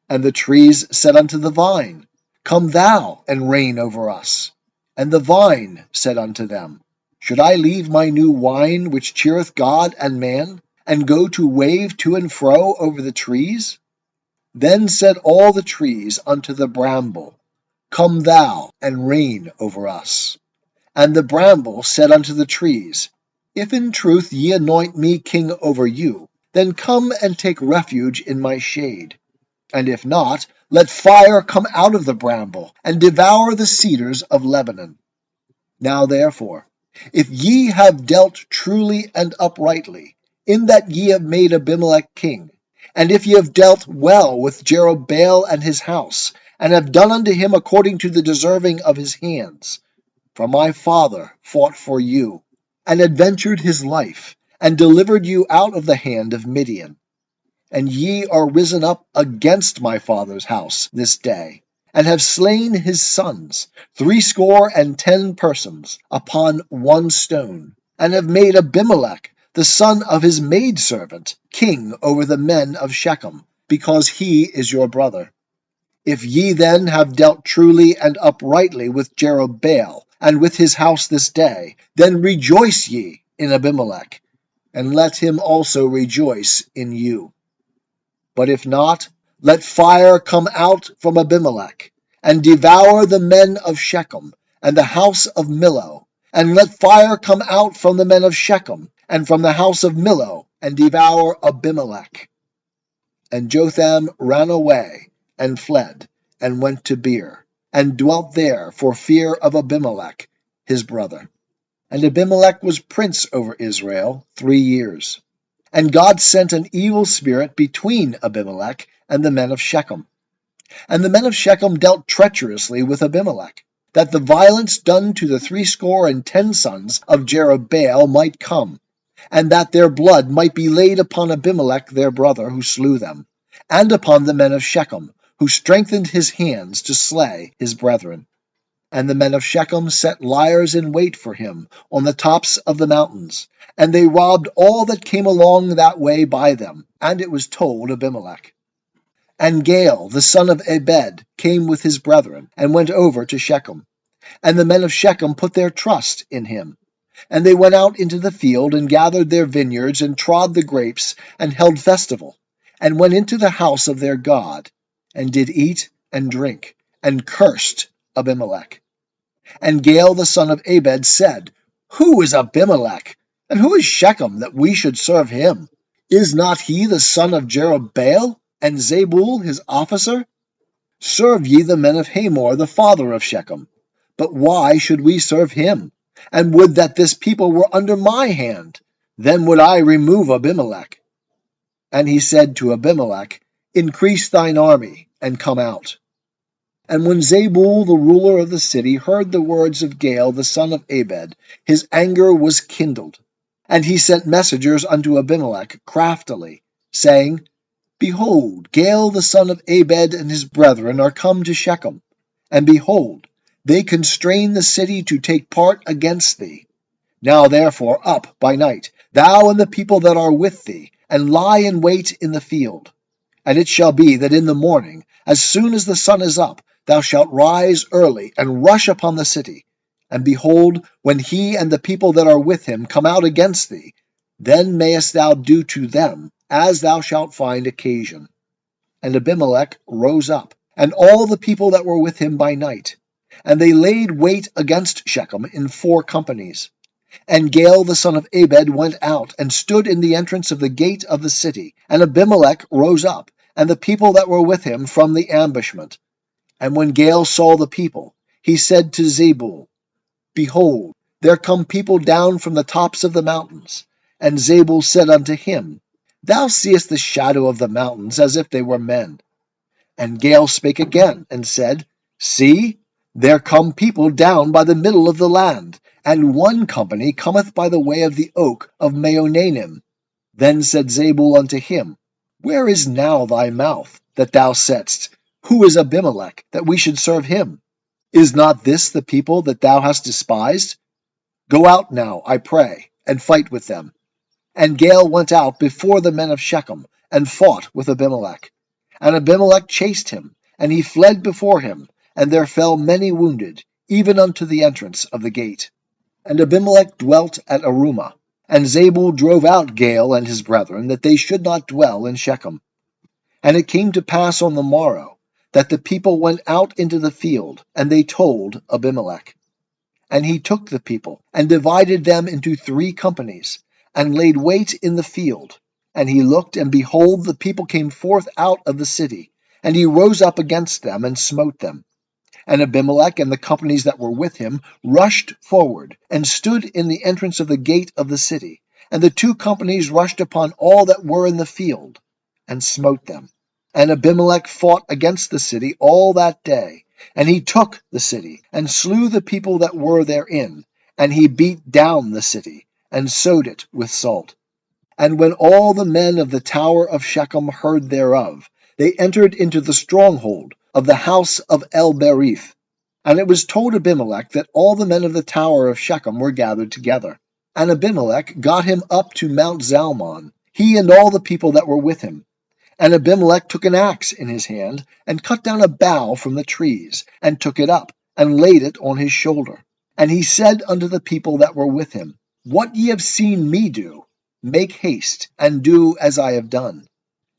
And the trees said unto the vine, Come thou, and reign over us. And the vine said unto them, Should I leave my new wine, which cheereth God and man, and go to wave to and fro over the trees? Then said all the trees unto the bramble, Come thou, and reign over us. And the bramble said unto the trees, If in truth ye anoint me king over you, then come and take refuge in my shade. And if not, let fire come out of the bramble, and devour the cedars of Lebanon. Now therefore, if ye have dealt truly and uprightly, in that ye have made Abimelech king, and if ye have dealt well with Jerubbaal and his house, and have done unto him according to the deserving of his hands, for my father fought for you, and adventured his life, and delivered you out of the hand of Midian. And ye are risen up against my father's house this day, and have slain his sons, 60 persons, upon one stone, and have made Abimelech, the son of his maidservant, king over the men of Shechem, because he is your brother. If ye then have dealt truly and uprightly with Jerubbaal, and with his house this day, then rejoice ye in Abimelech, and let him also rejoice in you. But if not, let fire come out from Abimelech, and devour the men of Shechem, and the house of Millo, and let fire come out from the men of Shechem, and from the house of Millo, and devour Abimelech. And Jotham ran away, and fled, and went to Beer, and dwelt there for fear of Abimelech his brother. And Abimelech was prince over Israel 3 years. And God sent an evil spirit between Abimelech and the men of Shechem. And the men of Shechem dealt treacherously with Abimelech, that the violence done to the 70 sons of Jerubbaal might come, and that their blood might be laid upon Abimelech their brother, who slew them, and upon the men of Shechem, who strengthened his hands to slay his brethren. And the men of Shechem set liers in wait for him on the tops of the mountains, and they robbed all that came along that way by them. And it was told Abimelech. And Gaal the son of Ebed came with his brethren, and went over to Shechem. And the men of Shechem put their trust in him. And they went out into the field, and gathered their vineyards, and trod the grapes, and held festival, and went into the house of their God, and did eat and drink, and cursed Abimelech. And Gaal the son of Ebed said, Who is Abimelech, and who is Shechem, that we should serve him? Is not he the son of Jerubbaal, and Zebul his officer? Serve ye the men of Hamor, the father of Shechem. But why should we serve him? And would that this people were under my hand, then would I remove Abimelech. And he said to Abimelech, Increase thine army, and come out. And when Zebul the ruler of the city heard the words of Gaal the son of Ebed, his anger was kindled. And he sent messengers unto Abimelech craftily, saying, Behold, Gaal the son of Ebed and his brethren are come to Shechem, and behold, they constrain the city to take part against thee. Now therefore up by night, thou and the people that are with thee, and lie in wait in the field. And it shall be that in the morning, as soon as the sun is up, thou shalt rise early, and rush upon the city. And behold, when he and the people that are with him come out against thee, then mayest thou do to them as thou shalt find occasion. And Abimelech rose up, and all the people that were with him by night, and they laid wait against Shechem in 4 companies. And Gaal the son of Ebed went out, and stood in the entrance of the gate of the city. And Abimelech rose up, and the people that were with him from the ambushment. And when Gaal saw the people, he said to Zebul, Behold, there come people down from the tops of the mountains. And Zebul said unto him, Thou seest the shadow of the mountains, as if they were men. And Gaal spake again, and said, See, there come people down by the middle of the land, and one company cometh by the way of the oak of Meonanim. Then said Zebul unto him, Where is now thy mouth, that thou saidst, Who is Abimelech, that we should serve him? Is not this the people that thou hast despised? Go out now, I pray, and fight with them. And Gaal went out before the men of Shechem, and fought with Abimelech. And Abimelech chased him, and he fled before him, and there fell many wounded, even unto the entrance of the gate. And Abimelech dwelt at Arumah, and Zebul drove out Gaal and his brethren, that they should not dwell in Shechem. And it came to pass on the morrow, that the people went out into the field, and they told Abimelech. And he took the people, and divided them into 3 companies, and laid wait in the field. And he looked, and behold, the people came forth out of the city, and he rose up against them, and smote them. And Abimelech and the companies that were with him rushed forward, and stood in the entrance of the gate of the city. And the 2 companies rushed upon all that were in the field, and smote them. And Abimelech fought against the city all that day. And he took the city, and slew the people that were therein. And he beat down the city, and sowed it with salt. And when all the men of the tower of Shechem heard thereof, they entered into the stronghold of the house of El-Berith. And it was told Abimelech that all the men of the tower of Shechem were gathered together. And Abimelech got him up to Mount Zalmon, he and all the people that were with him. And Abimelech took an axe in his hand, and cut down a bough from the trees, and took it up, and laid it on his shoulder. And he said unto the people that were with him, What ye have seen me do, make haste, and do as I have done.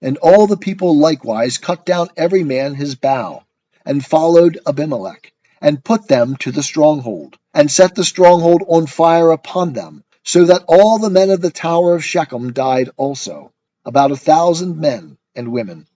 And all the people likewise cut down every man his bough, and followed Abimelech, and put them to the stronghold, and set the stronghold on fire upon them, so that all the men of the tower of Shechem died also, about 1,000 men and women.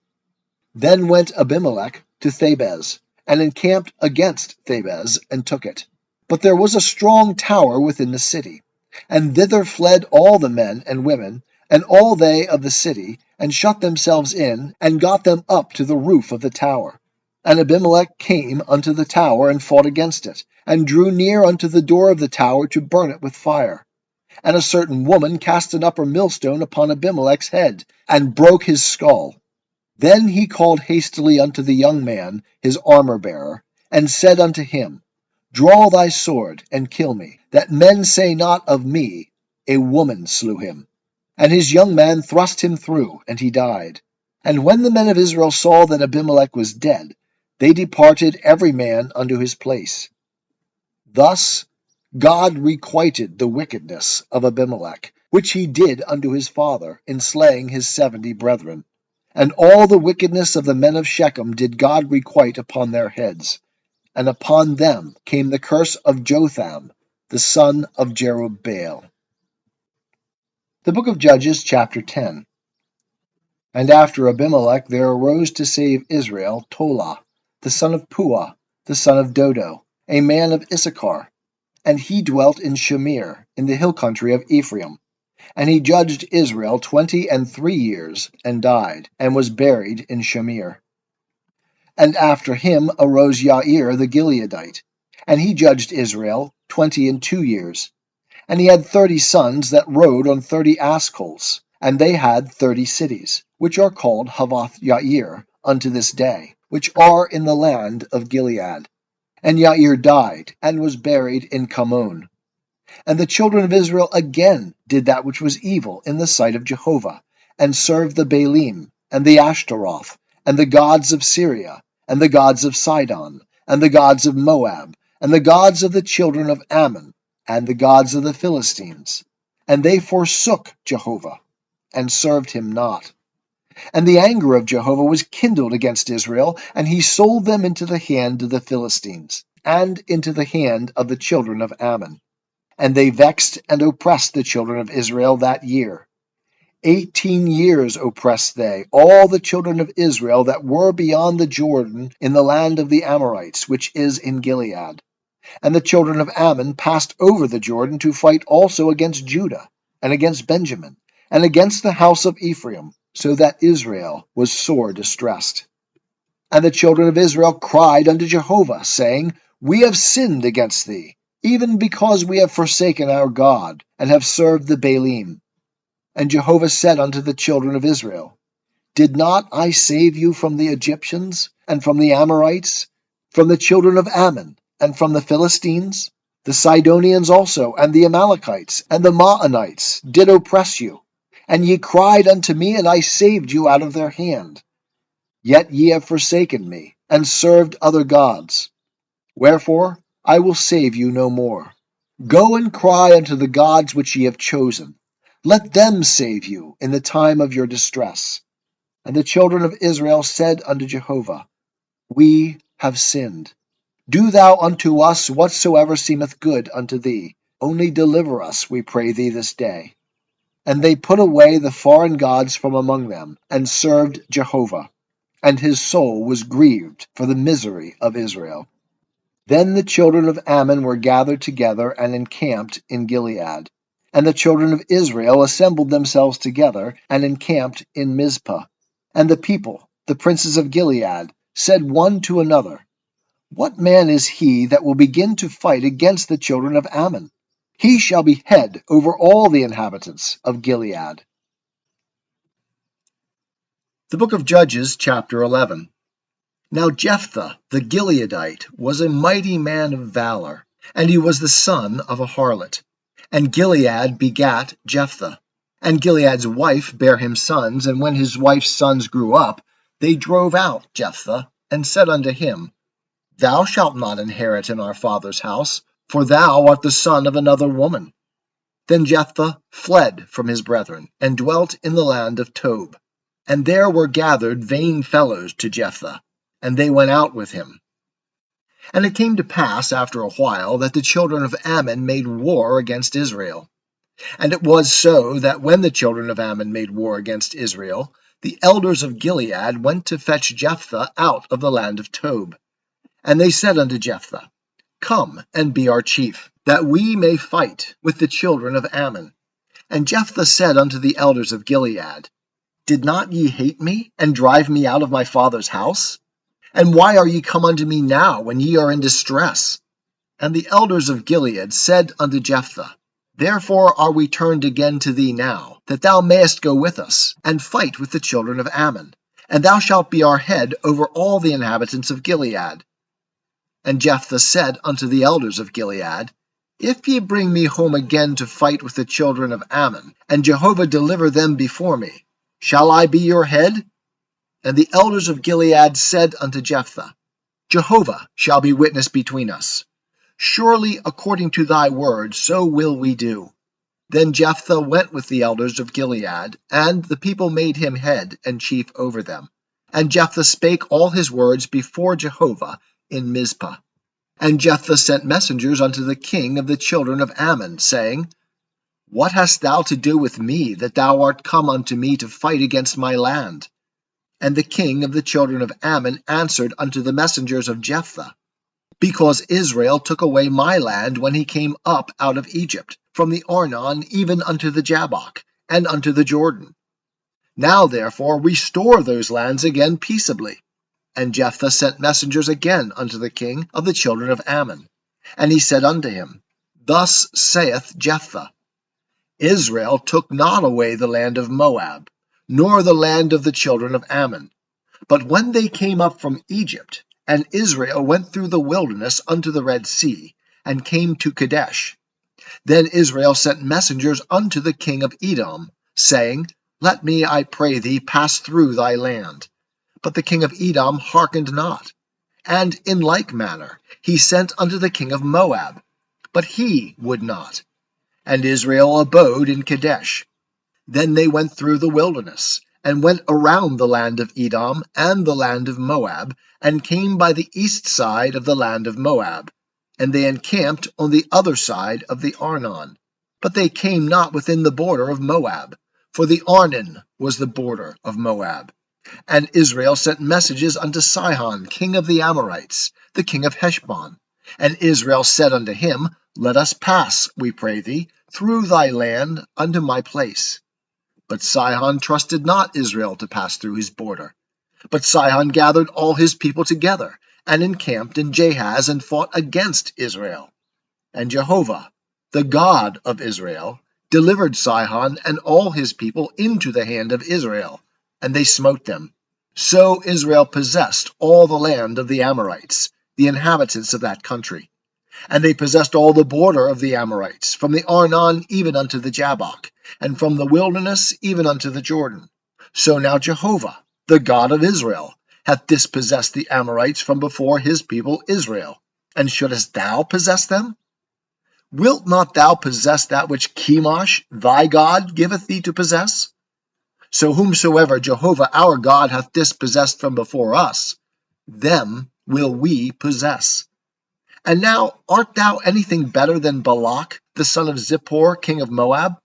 Then went Abimelech to Thebez, and encamped against Thebez, and took it. But there was a strong tower within the city, and thither fled all the men and women, and all they of the city, and shut themselves in, and got them up to the roof of the tower. And Abimelech came unto the tower, and fought against it, and drew near unto the door of the tower to burn it with fire. And a certain woman cast an upper millstone upon Abimelech's head, and broke his skull. Then he called hastily unto the young man, his armor-bearer, and said unto him, Draw thy sword, and kill me, that men say not of me, A woman slew him. And his young man thrust him through, and he died. And when the men of Israel saw that Abimelech was dead, they departed every man unto his place. Thus God requited the wickedness of Abimelech, which he did unto his father, in slaying his 70 brethren. And all the wickedness of the men of Shechem did God requite upon their heads. And upon them came the curse of Jotham, the son of Jerubbaal. The book of Judges, chapter 10. And after Abimelech there arose to save Israel Tola, the son of Puah, the son of Dodo, a man of Issachar. And he dwelt in Shamir, in the hill country of Ephraim. And he judged Israel 23 years, and died, and was buried in Shamir. And after him arose Jair the Gileadite, and he judged Israel 22 years. And he had 30 sons that rode on 30 ass colts, and they had 30 cities, which are called Havoth Jair unto this day, which are in the land of Gilead. And Jair died, and was buried in Kamon. And the children of Israel again did that which was evil in the sight of Jehovah, and served the Baalim, and the Ashtaroth, and the gods of Syria, and the gods of Sidon, and the gods of Moab, and the gods of the children of Ammon, and the gods of the Philistines. And they forsook Jehovah, and served him not. And the anger of Jehovah was kindled against Israel, and he sold them into the hand of the Philistines, and into the hand of the children of Ammon. And they vexed and oppressed the children of Israel that year. 18 years oppressed they all the children of Israel that were beyond the Jordan in the land of the Amorites, which is in Gilead. And the children of Ammon passed over the Jordan to fight also against Judah, and against Benjamin, and against the house of Ephraim, so that Israel was sore distressed. And the children of Israel cried unto Jehovah, saying, We have sinned against thee, even because we have forsaken our God, and have served the Baalim. And Jehovah said unto the children of Israel, Did not I save you from the Egyptians, and from the Amorites, from the children of Ammon, and from the Philistines? The Sidonians also, and the Amalekites, and the Maonites did oppress you. And ye cried unto me, and I saved you out of their hand. Yet ye have forsaken me, and served other gods. Wherefore I will save you no more. Go and cry unto the gods which ye have chosen. Let them save you in the time of your distress. And the children of Israel said unto Jehovah, We have sinned. Do thou unto us whatsoever seemeth good unto thee. Only deliver us, we pray thee, this day. And they put away the foreign gods from among them, and served Jehovah. And his soul was grieved for the misery of Israel. Then the children of Ammon were gathered together and encamped in Gilead. And the children of Israel assembled themselves together and encamped in Mizpah. And the people, the princes of Gilead, said one to another, What man is he that will begin to fight against the children of Ammon? He shall be head over all the inhabitants of Gilead. The book of Judges, chapter 11. Now Jephthah the Gileadite was a mighty man of valor, and he was the son of a harlot. And Gilead begat Jephthah. And Gilead's wife bare him sons, and when his wife's sons grew up, they drove out Jephthah, and said unto him, Thou shalt not inherit in our father's house, for thou art the son of another woman. Then Jephthah fled from his brethren, and dwelt in the land of Tob. And there were gathered vain fellows to Jephthah, and they went out with him. And it came to pass after a while that the children of Ammon made war against Israel. And it was so that when the children of Ammon made war against Israel, the elders of Gilead went to fetch Jephthah out of the land of Tob. And they said unto Jephthah, Come and be our chief, that we may fight with the children of Ammon. And Jephthah said unto the elders of Gilead, Did not ye hate me, and drive me out of my father's house? And why are ye come unto me now, when ye are in distress? And the elders of Gilead said unto Jephthah, Therefore are we turned again to thee now, that thou mayest go with us, and fight with the children of Ammon, and thou shalt be our head over all the inhabitants of Gilead. And Jephthah said unto the elders of Gilead, If ye bring me home again to fight with the children of Ammon, and Jehovah deliver them before me, shall I be your head? And the elders of Gilead said unto Jephthah, Jehovah shall be witness between us. Surely according to thy word so will we do. Then Jephthah went with the elders of Gilead, and the people made him head and chief over them. And Jephthah spake all his words before Jehovah in Mizpah. And Jephthah sent messengers unto the king of the children of Ammon, saying, What hast thou to do with me, that thou art come unto me to fight against my land? And the king of the children of Ammon answered unto the messengers of Jephthah, Because Israel took away my land when he came up out of Egypt, from the Arnon even unto the Jabbok, and unto the Jordan. Now therefore restore those lands again peaceably. And Jephthah sent messengers again unto the king of the children of Ammon. And he said unto him, Thus saith Jephthah, Israel took not away the land of Moab, nor the land of the children of Ammon. But when they came up from Egypt, and Israel went through the wilderness unto the Red Sea, and came to Kadesh, then Israel sent messengers unto the king of Edom, saying, Let me, I pray thee, pass through thy land. But the king of Edom hearkened not. And in like manner he sent unto the king of Moab, but he would not. And Israel abode in Kadesh. Then they went through the wilderness, and went around the land of Edom and the land of Moab, and came by the east side of the land of Moab. And they encamped on the other side of the Arnon. But they came not within the border of Moab, for the Arnon was the border of Moab. And Israel sent messages unto Sihon, king of the Amorites, the king of Heshbon. And Israel said unto him, Let us pass, we pray thee, through thy land unto my place. But Sihon trusted not Israel to pass through his border. But Sihon gathered all his people together, and encamped in Jahaz, and fought against Israel. And Jehovah, the God of Israel, delivered Sihon and all his people into the hand of Israel, and they smote them. So Israel possessed all the land of the Amorites, the inhabitants of that country. And they possessed all the border of the Amorites, from the Arnon even unto the Jabbok, and from the wilderness even unto the Jordan. So now Jehovah, the God of Israel, hath dispossessed the Amorites from before his people Israel. And shouldest thou possess them? Wilt not thou possess that which Chemosh, thy God, giveth thee to possess? So whomsoever Jehovah our God hath dispossessed from before us, them will we possess. And now art thou anything better than Balak, the son of Zippor, king of Moab?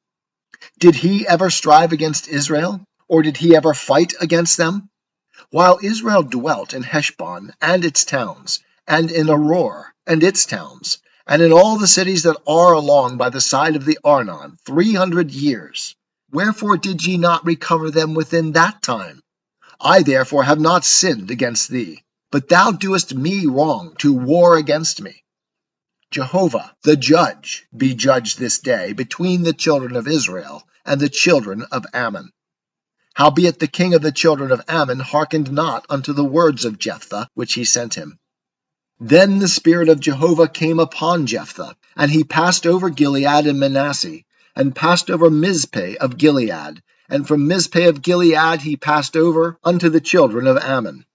Did he ever strive against Israel, or did he ever fight against them? While Israel dwelt in Heshbon and its towns, and in Aroer and its towns, and in all the cities that are along by the side of the Arnon, 300 years. Wherefore did ye not recover them within that time? I therefore have not sinned against thee, but thou doest me wrong to war against me. Jehovah, the judge, be judged this day between the children of Israel and the children of Ammon. Howbeit the king of the children of Ammon hearkened not unto the words of Jephthah, which he sent him. Then the Spirit of Jehovah came upon Jephthah, and he passed over Gilead and Manasseh, and passed over Mizpeh of Gilead, and from Mizpeh of Gilead he passed over unto the children of Ammon.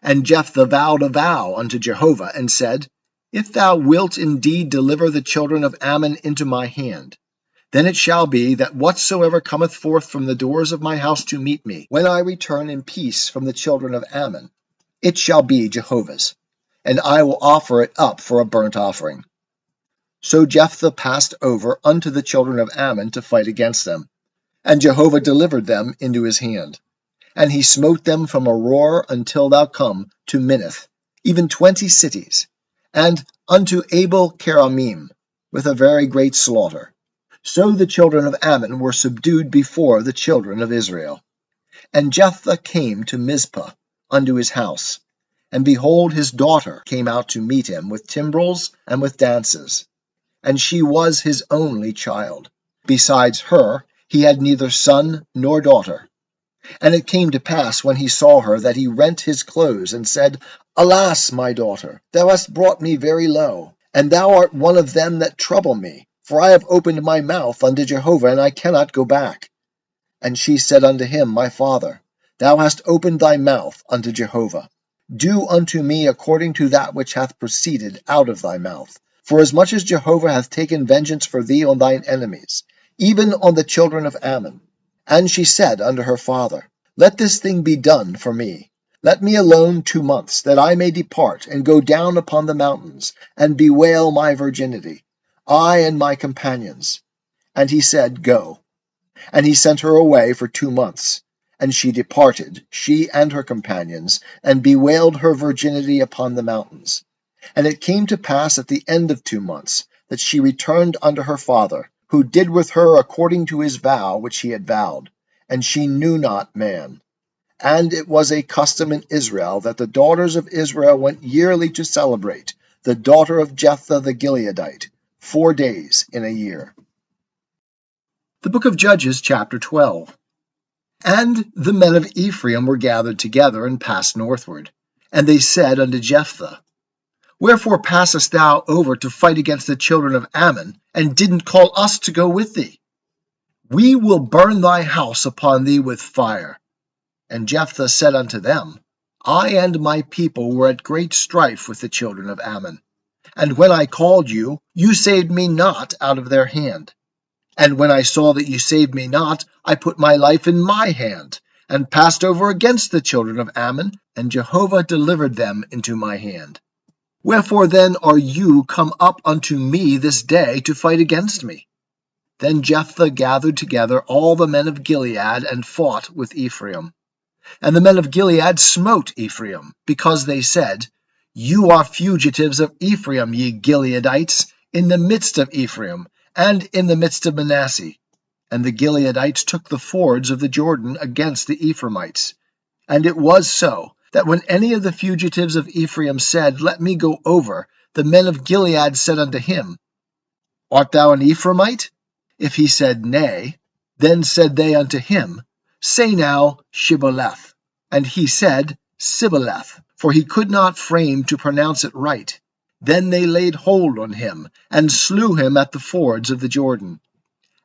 And Jephthah vowed a vow unto Jehovah, and said, If thou wilt indeed deliver the children of Ammon into my hand, then it shall be that whatsoever cometh forth from the doors of my house to meet me, when I return in peace from the children of Ammon, it shall be Jehovah's, and I will offer it up for a burnt offering. So Jephthah passed over unto the children of Ammon to fight against them, and Jehovah delivered them into his hand. And he smote them from Aroer until thou come to Minnith, even 20 cities, and unto Abel Keramim, with a very great slaughter. So the children of Ammon were subdued before the children of Israel. And Jephthah came to Mizpah unto his house, And behold, his daughter came out to meet him with timbrels and with dances. And she was his only child. Besides her, he had neither son nor daughter. And it came to pass, when he saw her, that he rent his clothes, and said, Alas, my daughter, thou hast brought me very low, and thou art one of them that trouble me. For I have opened my mouth unto Jehovah, and I cannot go back. And she said unto him, My father, thou hast opened thy mouth unto Jehovah. Do unto me according to that which hath proceeded out of thy mouth. Forasmuch as Jehovah hath taken vengeance for thee on thine enemies, even on the children of Ammon. And she said unto her father, Let this thing be done for me. Let me alone 2 months, that I may depart, and go down upon the mountains, and bewail my virginity, I and my companions. And he said, Go. And he sent her away for 2 months. And she departed, she and her companions, and bewailed her virginity upon the mountains. And it came to pass at the end of 2 months, that she returned unto her father, who did with her according to his vow which he had vowed, and she knew not man. And it was a custom in Israel that the daughters of Israel went yearly to celebrate the daughter of Jephthah the Gileadite, 4 days in a year. The book of Judges, chapter 12. And the men of Ephraim were gathered together, and passed northward. And they said unto Jephthah, Wherefore passest thou over to fight against the children of Ammon, and didn't call us to go with thee? We will burn thy house upon thee with fire. And Jephthah said unto them, I and my people were at great strife with the children of Ammon. And when I called you, you saved me not out of their hand. And when I saw that you saved me not, I put my life in my hand, and passed over against the children of Ammon, and Jehovah delivered them into my hand. Wherefore then are you come up unto me this day to fight against me? Then Jephthah gathered together all the men of Gilead, and fought with Ephraim. And the men of Gilead smote Ephraim, because they said, You are fugitives of Ephraim, ye Gileadites, in the midst of Ephraim, and in the midst of Manasseh. And the Gileadites took the fords of the Jordan against the Ephraimites. And it was so, that when any of the fugitives of Ephraim said, Let me go over, the men of Gilead said unto him, Art thou an Ephraimite? If he said, Nay, then said they unto him, Say now, Shibboleth. And he said, Sibboleth, for he could not frame to pronounce it right. Then they laid hold on him, and slew him at the fords of the Jordan.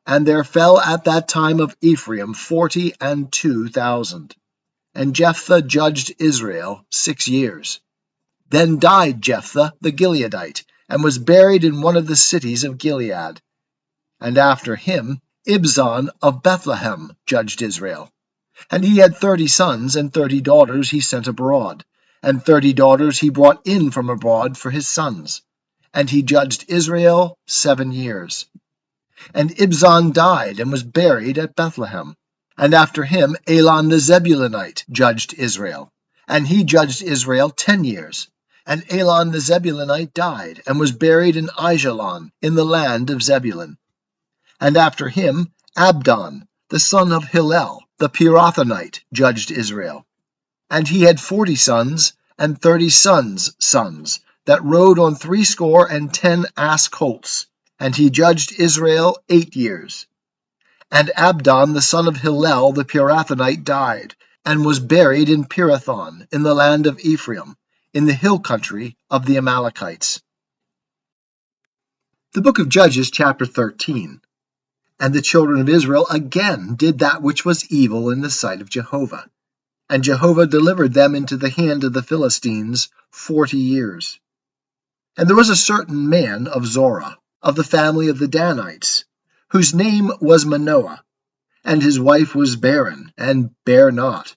And there fell at that time of Ephraim 42,000. And Jephthah judged Israel 6 years. Then died Jephthah the Gileadite, and was buried in one of the cities of Gilead. And after him Ibzan of Bethlehem judged Israel. And he had 30 sons, and 30 daughters he sent abroad, and 30 daughters he brought in from abroad for his sons. And he judged Israel 7 years. And Ibzan died, and was buried at Bethlehem. And after him Elon the Zebulunite judged Israel. And he judged Israel 10 years. And Elon the Zebulunite died, and was buried in Aijalon, in the land of Zebulun. And after him Abdon, the son of Hillel, the Pirathonite, judged Israel. And he had 40 sons, and 30 sons, that rode on 70 ass colts. And he judged Israel 8 years. And Abdon, the son of Hillel, the Pirathonite, died, and was buried in Pirathon, in the land of Ephraim, in the hill country of the Amalekites. The book of Judges, chapter 13. And the children of Israel again did that which was evil in the sight of Jehovah. And Jehovah delivered them into the hand of the Philistines 40 years. And there was a certain man of Zorah, of the family of the Danites, whose name was Manoah, and his wife was barren, and bare not.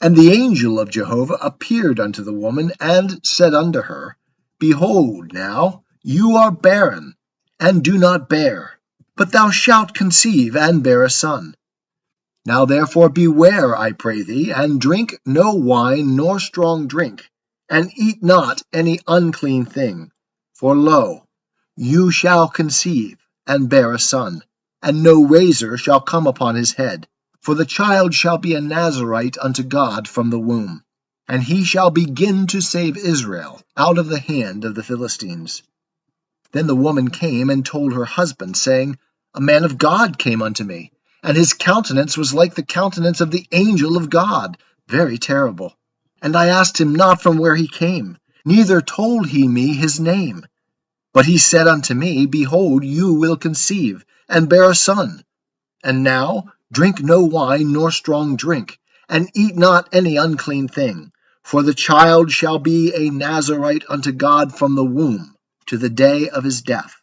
And the angel of Jehovah appeared unto the woman, and said unto her, Behold, now you are barren, and do not bear, but thou shalt conceive, and bear a son. Now therefore beware, I pray thee, and drink no wine nor strong drink, and eat not any unclean thing. For lo, you shall conceive, and bear a son, and no razor shall come upon his head, for the child shall be a Nazarite unto God from the womb. and he shall begin to save Israel out of the hand of the Philistines. Then the woman came and told her husband, saying, A man of God came unto me, and his countenance was like the countenance of the angel of God, very terrible. And I asked him not from where he came, neither told he me his name. But he said unto me, Behold, you will conceive, and bear a son. And now drink no wine nor strong drink, and eat not any unclean thing, for the child shall be a Nazarite unto God from the womb to the day of his death.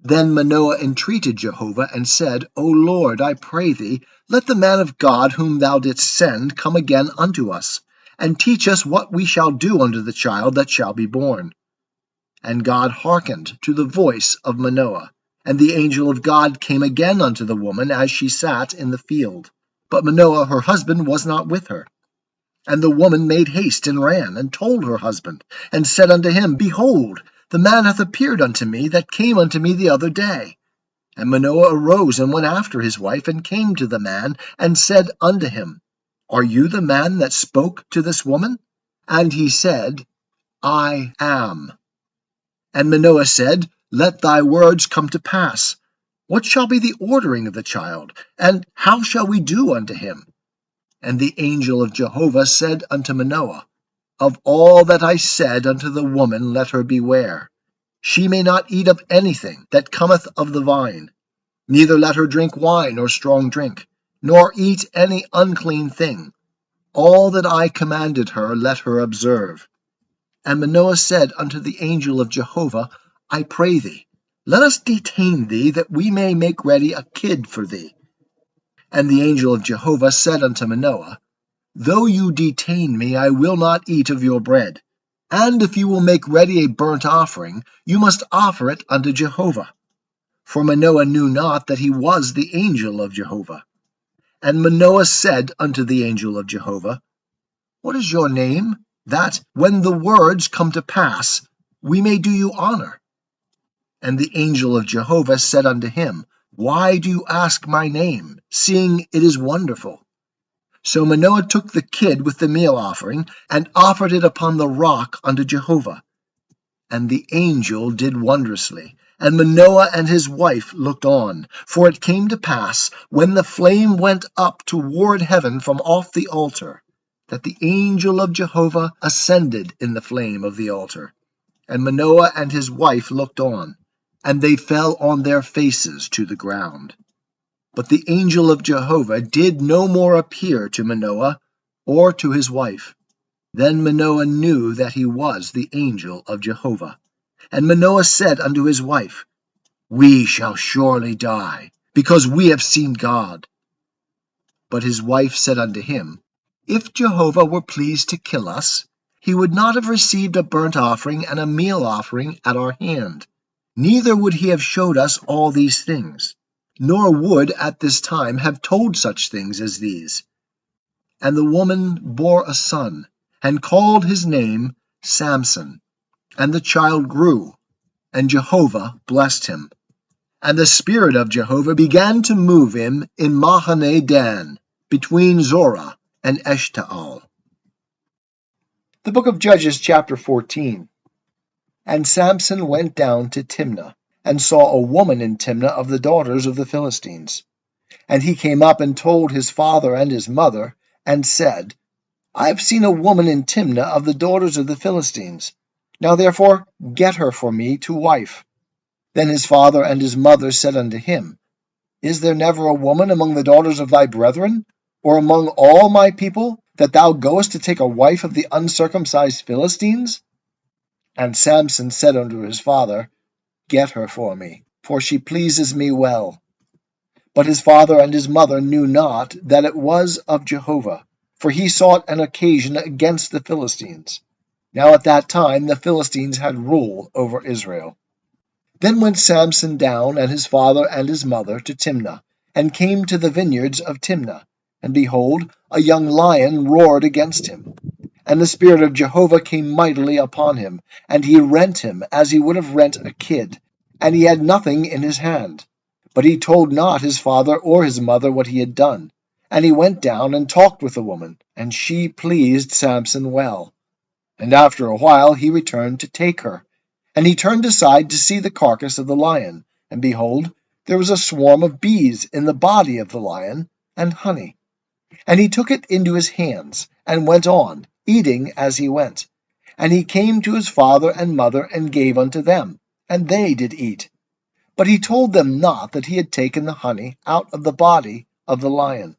Then Manoah entreated Jehovah, and said, O Lord, I pray thee, let the man of God whom thou didst send come again unto us, and teach us what we shall do unto the child that shall be born. And God hearkened to the voice of Manoah, and the angel of God came again unto the woman as she sat in the field. But Manoah her husband was not with her. And the woman made haste and ran, and told her husband, and said unto him, Behold, the man hath appeared unto me that came unto me the other day. And Manoah arose and went after his wife, and came to the man, and said unto him, Are you the man that spoke to this woman? And he said, I am. And Manoah said, Let thy words come to pass. What shall be the ordering of the child? And how shall we do unto him? And the angel of Jehovah said unto Manoah, Of all that I said unto the woman let her beware. She may not eat of anything that cometh of the vine, neither let her drink wine or strong drink, nor eat any unclean thing. All that I commanded her let her observe. And Manoah said unto the angel of Jehovah, I pray thee, let us detain thee, that we may make ready a kid for thee. And the angel of Jehovah said unto Manoah, Though you detain me, I will not eat of your bread. And if you will make ready a burnt offering, you must offer it unto Jehovah. For Manoah knew not that he was the angel of Jehovah. And Manoah said unto the angel of Jehovah, What is your name, that, when the words come to pass, we may do you honor? And the angel of Jehovah said unto him, Why do you ask my name, seeing it is wonderful? So Manoah took the kid with the meal offering, and offered it upon the rock unto Jehovah. And the angel did wondrously, and Manoah and his wife looked on. For it came to pass, when the flame went up toward heaven from off the altar, that the angel of Jehovah ascended in the flame of the altar. And Manoah and his wife looked on, and they fell on their faces to the ground. But the angel of Jehovah did no more appear to Manoah or to his wife. Then Manoah knew that he was the angel of Jehovah. And Manoah said unto his wife, We shall surely die, because we have seen God. But his wife said unto him, If Jehovah were pleased to kill us, he would not have received a burnt offering and a meal offering at our hand, neither would he have showed us all these things, nor would at this time have told such things as these. And the woman bore a son, and called his name Samson. And the child grew, and Jehovah blessed him. And the Spirit of Jehovah began to move him in Mahane Dan, between Zorah and Eshtaol. The book of Judges, chapter 14. And Samson went down to Timnah, and saw a woman in Timnah of the daughters of the Philistines. And he came up and told his father and his mother, and said, I have seen a woman in Timnah of the daughters of the Philistines. Now therefore get her for me to wife. Then his father and his mother said unto him, Is there never a woman among the daughters of thy brethren, or among all my people, that thou goest to take a wife of the uncircumcised Philistines? And Samson said unto his father, Get her for me, for she pleases me well. But his father and his mother knew not that it was of Jehovah, for he sought an occasion against the Philistines. Now at that time the Philistines had rule over Israel. Then went Samson down, and his father and his mother, to Timnah, and came to the vineyards of Timnah. And behold, a young lion roared against him. And the Spirit of Jehovah came mightily upon him, and he rent him as he would have rent a kid, and he had nothing in his hand. But he told not his father or his mother what he had done. And he went down and talked with the woman, and she pleased Samson well. And after a while he returned to take her. And he turned aside to see the carcass of the lion, and behold, there was a swarm of bees in the body of the lion, and honey. And he took it into his hands, and went on, eating as he went. And he came to his father and mother, and gave unto them, and they did eat. But he told them not that he had taken the honey out of the body of the lion.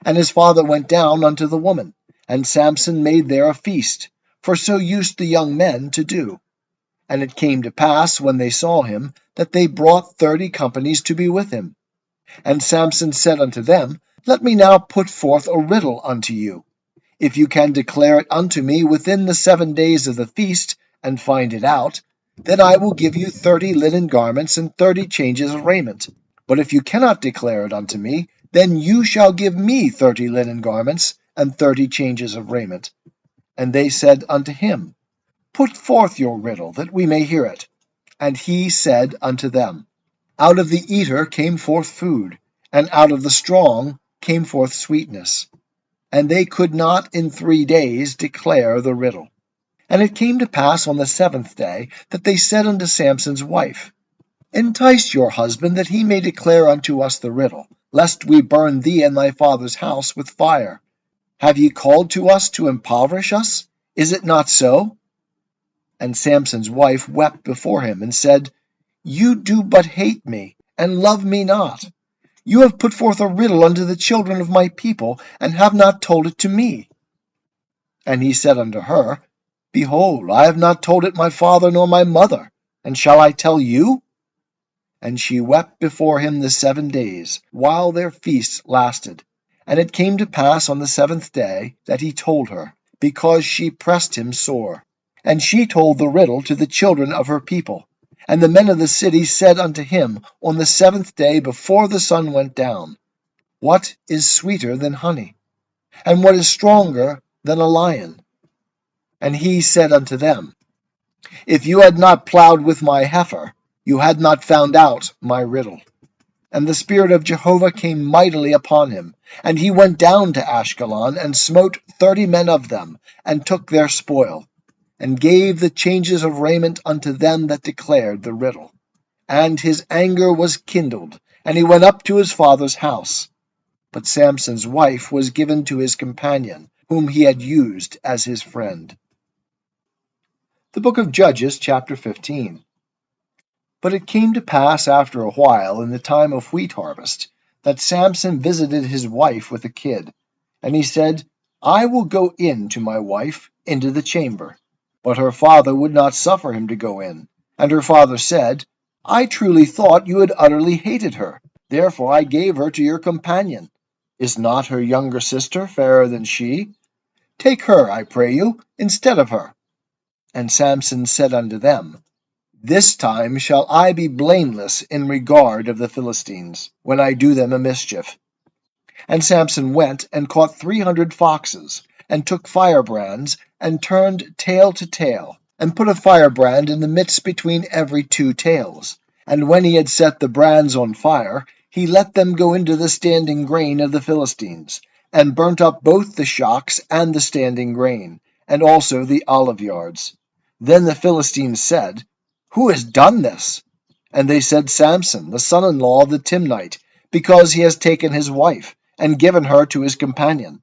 And his father went down unto the woman, and Samson made there a feast, for so used the young men to do. And it came to pass, when they saw him, that they brought 30 companies to be with him. And Samson said unto them, Let me now put forth a riddle unto you. If you can declare it unto me within the 7 days of the feast, and find it out, then I will give you 30 linen garments and 30 changes of raiment. But if you cannot declare it unto me, then you shall give me 30 linen garments and 30 changes of raiment. And they said unto him, Put forth your riddle, that we may hear it. And he said unto them, Out of the eater came forth food, and out of the strong came forth sweetness. And they could not in 3 days declare the riddle. And it came to pass on the 7th day, that they said unto Samson's wife, Entice your husband, that he may declare unto us the riddle, lest we burn thee and thy father's house with fire. Have ye called to us to impoverish us? Is it not so? And Samson's wife wept before him, and said, You do but hate me, and love me not. You have put forth a riddle unto the children of my people, and have not told it to me. And he said unto her, Behold, I have not told it my father nor my mother, and shall I tell you? And she wept before him the 7 days, while their feast lasted. And it came to pass on the 7th day that he told her, because she pressed him sore. And she told the riddle to the children of her people. And the men of the city said unto him on the 7th day before the sun went down, What is sweeter than honey? And what is stronger than a lion? And he said unto them, If you had not plowed with my heifer, you had not found out my riddle. And the Spirit of Jehovah came mightily upon him, and he went down to Ashkelon, and smote 30 men of them, and took their spoil, and gave the changes of raiment unto them that declared the riddle. And his anger was kindled, and he went up to his father's house. But Samson's wife was given to his companion, whom he had used as his friend. The book of Judges, chapter 15. But it came to pass after a while, in the time of wheat harvest, that Samson visited his wife with a kid. And he said, I will go in to my wife into the chamber. But her father would not suffer him to go in. And her father said, I truly thought you had utterly hated her. Therefore I gave her to your companion. Is not her younger sister fairer than she? Take her, I pray you, instead of her. And Samson said unto them, This time shall I be blameless in regard of the Philistines, when I do them a mischief. And Samson went and caught 300 foxes, and took firebrands, and turned tail to tail, and put a firebrand in the midst between every 2 tails. And when he had set the brands on fire, he let them go into the standing grain of the Philistines, and burnt up both the shocks and the standing grain, and also the olive yards. Then the Philistines said, Who has done this? And they said, Samson, the son-in-law of the Timnite, because he has taken his wife, and given her to his companion.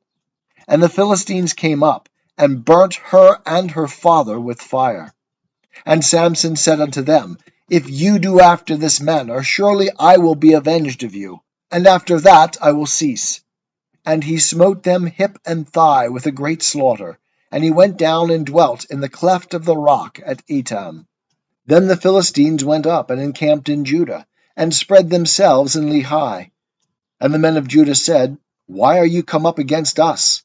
And the Philistines came up, and burnt her and her father with fire. And Samson said unto them, If you do after this manner, surely I will be avenged of you, and after that I will cease. And he smote them hip and thigh with a great slaughter, and he went down and dwelt in the cleft of the rock at Etam. Then the Philistines went up and encamped in Judah, and spread themselves in Lehi. And the men of Judah said, Why are you come up against us?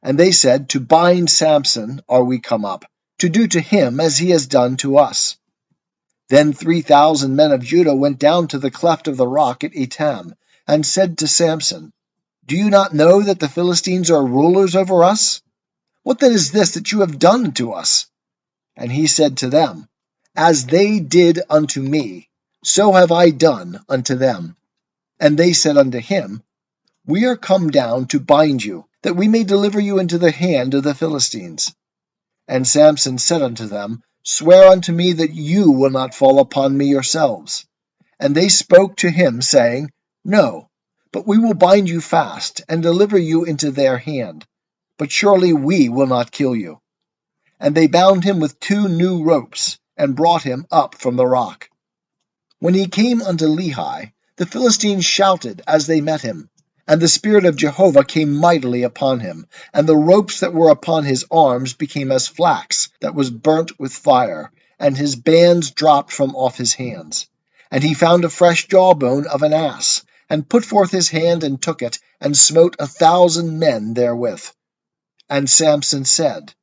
And they said, To bind Samson are we come up, to do to him as he has done to us. Then 3,000 men of Judah went down to the cleft of the rock at Etam, and said to Samson, Do you not know that the Philistines are rulers over us? What then is this that you have done to us? And he said to them, As they did unto me, so have I done unto them. And they said unto him, We are come down to bind you, that we may deliver you into the hand of the Philistines. And Samson said unto them, Swear unto me that you will not fall upon me yourselves. And they spoke to him, saying, No, but we will bind you fast, and deliver you into their hand. But surely we will not kill you. And they bound him with 2 new ropes, and brought him up from the rock. When he came unto Lehi, the Philistines shouted as they met him. And the Spirit of Jehovah came mightily upon him, and the ropes that were upon his arms became as flax that was burnt with fire, and his bands dropped from off his hands. And he found a fresh jawbone of an ass, and put forth his hand and took it, and smote 1,000 men therewith. And Samson said,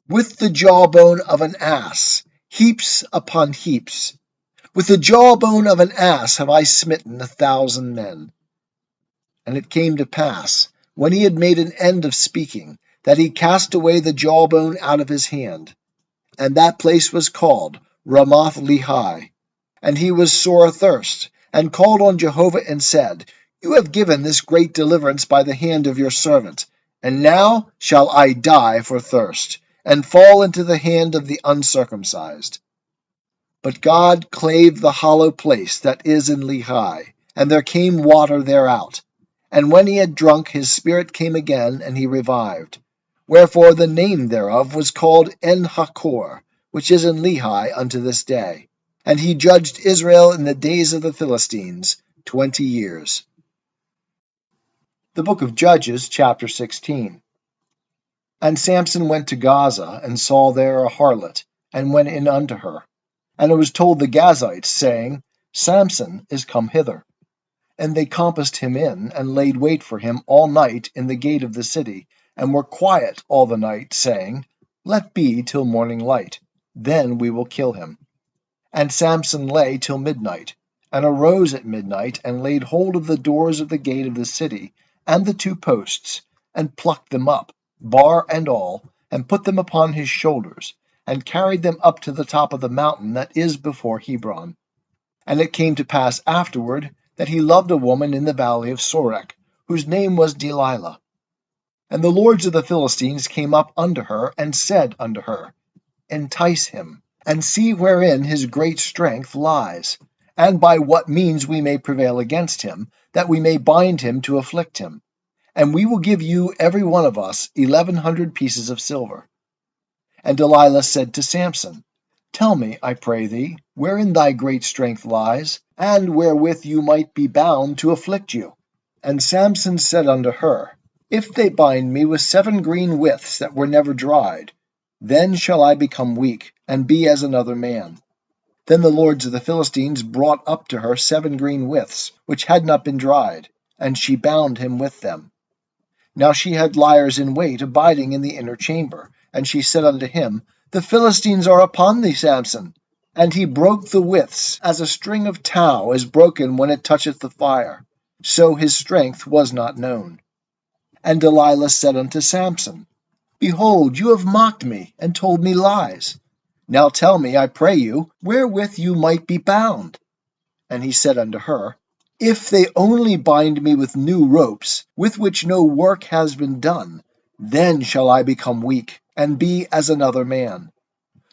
With the jawbone of an ass, heaps upon heaps. With the jawbone of an ass have I smitten 1,000 men. And it came to pass, when he had made an end of speaking, that he cast away the jawbone out of his hand. And that place was called Ramoth Lehi. And he was sore athirst, and called on Jehovah, and said, You have given this great deliverance by the hand of your servant, and now shall I die for thirst, and fall into the hand of the uncircumcised. But God clave the hollow place that is in Lehi, and there came water thereout. And when he had drunk, his spirit came again, and he revived. Wherefore the name thereof was called En-Hakkore, which is in Lehi unto this day. And he judged Israel in the days of the Philistines 20 years. The book of Judges, chapter 16. And Samson went to Gaza, and saw there a harlot, and went in unto her. And it was told the Gazites, saying, Samson is come hither. And they compassed him in, and laid wait for him all night in the gate of the city, and were quiet all the night, saying, Let be till morning light, then we will kill him. And Samson lay till midnight, and arose at midnight, and laid hold of the doors of the gate of the city, and the 2 posts, and plucked them up, bar and all, and put them upon his shoulders, and carried them up to the top of the mountain that is before Hebron. And it came to pass afterward, that he loved a woman in the valley of Sorek, whose name was Delilah. And the lords of the Philistines came up unto her, and said unto her, Entice him, and see wherein his great strength lies, and by what means we may prevail against him, that we may bind him to afflict him. And we will give you every one of us 1,100 pieces of silver. And Delilah said to Samson, Tell me, I pray thee, wherein thy great strength lies, and wherewith you might be bound to afflict you. And Samson said unto her, If they bind me with 7 green withs that were never dried, then shall I become weak, and be as another man. Then the lords of the Philistines brought up to her 7 green withs, which had not been dried, and she bound him with them. Now she had liers in wait, abiding in the inner chamber. And she said unto him, The Philistines are upon thee, Samson. And he broke the withs, as a string of tow is broken when it toucheth the fire. So his strength was not known. And Delilah said unto Samson, Behold, you have mocked me, and told me lies. Now tell me, I pray you, wherewith you might be bound. And he said unto her, If they only bind me with new ropes, with which no work has been done, then shall I become weak, and be as another man.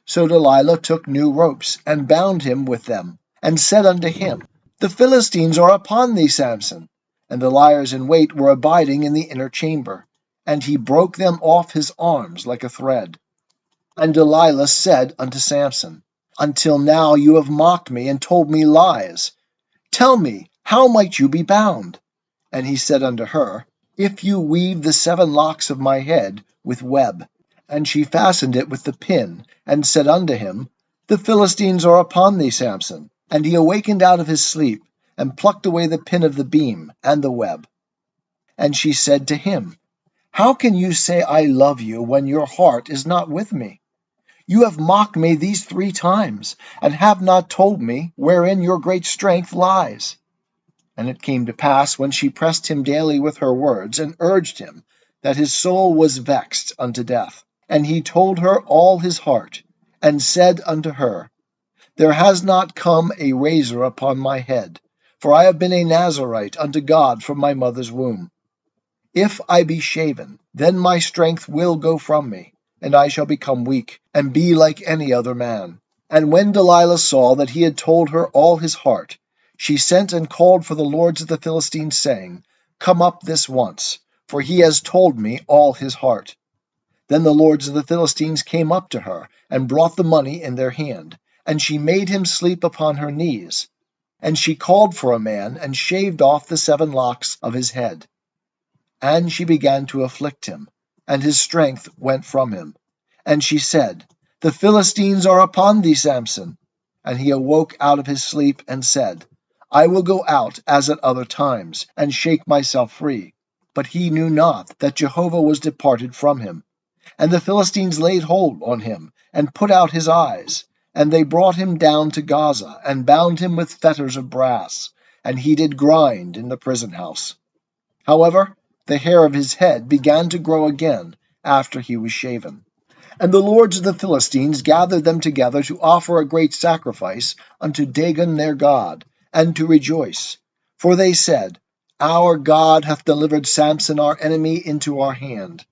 So Delilah took new ropes, and bound him with them, and said unto him, The Philistines are upon thee, Samson. And the liers in wait were abiding in the inner chamber, and he broke them off his arms like a thread. And Delilah said unto Samson, Until now you have mocked me, and told me lies. Tell me, how might you be bound? And he said unto her, If you weave the 7 locks of my head with web. And she fastened it with the pin, and said unto him, The Philistines are upon thee, Samson. And he awakened out of his sleep, and plucked away the pin of the beam, and the web. And she said to him, How can you say I love you, when your heart is not with me? You have mocked me these 3 times, and have not told me wherein your great strength lies. And it came to pass, when she pressed him daily with her words, and urged him, that his soul was vexed unto death. And he told her all his heart, and said unto her, There has not come a razor upon my head, for I have been a Nazarite unto God from my mother's womb. If I be shaven, then my strength will go from me, and I shall become weak, and be like any other man. And when Delilah saw that he had told her all his heart, she sent and called for the lords of the Philistines, saying, Come up this once, for he has told me all his heart. Then the lords of the Philistines came up to her, and brought the money in their hand, and she made him sleep upon her knees. And she called for a man, and shaved off the 7 locks of his head. And she began to afflict him, and his strength went from him. And she said, The Philistines are upon thee, Samson. And he awoke out of his sleep, and said, I will go out as at other times, and shake myself free. But he knew not that Jehovah was departed from him. And the Philistines laid hold on him, and put out his eyes. And they brought him down to Gaza, and bound him with fetters of brass, and he did grind in the prison house. However, the hair of his head began to grow again after he was shaven. And the lords of the Philistines gathered them together to offer a great sacrifice unto Dagon their god, and to rejoice. For they said, Our God hath delivered Samson our enemy into our hand.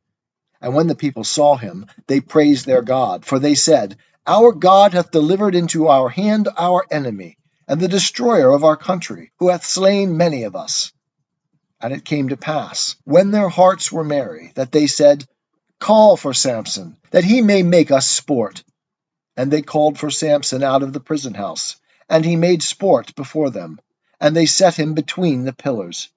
And when the people saw him, they praised their God, for they said, Our God hath delivered into our hand our enemy, and the destroyer of our country, who hath slain many of us. And it came to pass, when their hearts were merry, that they said, Call for Samson, that he may make us sport. And they called for Samson out of the prison house, and he made sport before them, and they set him between the pillars.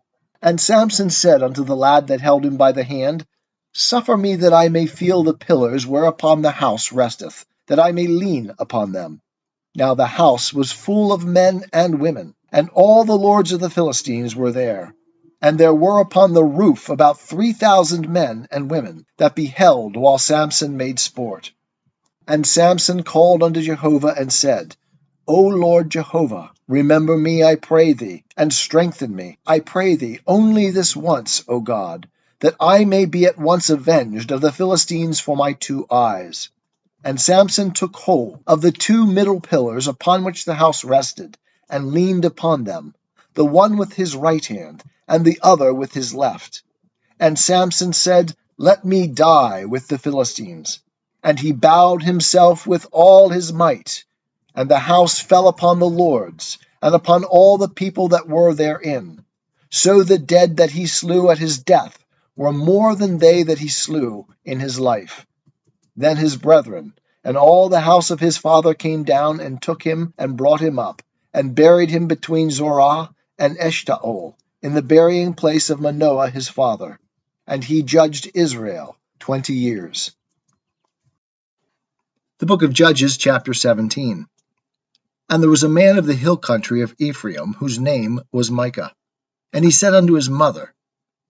And Samson said unto the lad that held him by the hand, Suffer me that I may feel the pillars whereupon the house resteth, that I may lean upon them. Now the house was full of men and women, and all the lords of the Philistines were there. And there were upon the roof about 3,000 men and women that beheld while Samson made sport. And Samson called unto Jehovah and said, O Lord Jehovah, remember me, I pray thee, and strengthen me, I pray thee, only this once, O God, that I may be at once avenged of the Philistines for my 2 eyes. And Samson took hold of the 2 middle pillars upon which the house rested, and leaned upon them, the one with his right hand, and the other with his left. And Samson said, Let me die with the Philistines. And he bowed himself with all his might. And the house fell upon the lords, and upon all the people that were therein. So the dead that he slew at his death were more than they that he slew in his life. Then his brethren and all the house of his father came down, and took him, and brought him up, and buried him between Zorah and Eshtaol, in the burying place of Manoah his father. And he judged Israel 20 years. The book of Judges, chapter 17. And there was a man of the hill country of Ephraim, whose name was Micah. And he said unto his mother,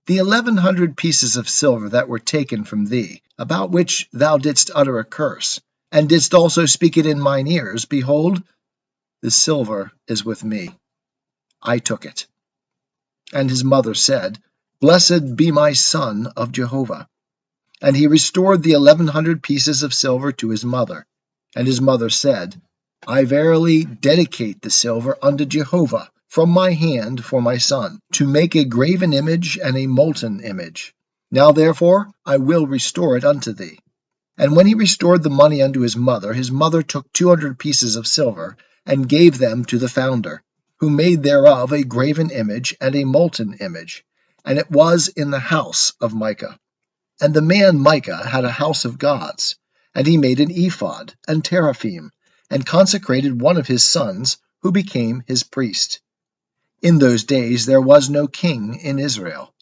The 1,100 pieces of silver that were taken from thee, about which thou didst utter a curse, and didst also speak it in mine ears, behold, the silver is with me. I took it. And his mother said, Blessed be my son of Jehovah. And he restored the 1,100 pieces of silver to his mother. And his mother said, I verily dedicate the silver unto Jehovah from my hand for my son, to make a graven image and a molten image. Now therefore I will restore it unto thee. And when he restored the money unto his mother took 200 pieces of silver, and gave them to the founder, who made thereof a graven image and a molten image, and it was in the house of Micah. And the man Micah had a house of gods, and he made an ephod and teraphim, and consecrated one of his sons, who became his priest. In those days there was no king in Israel.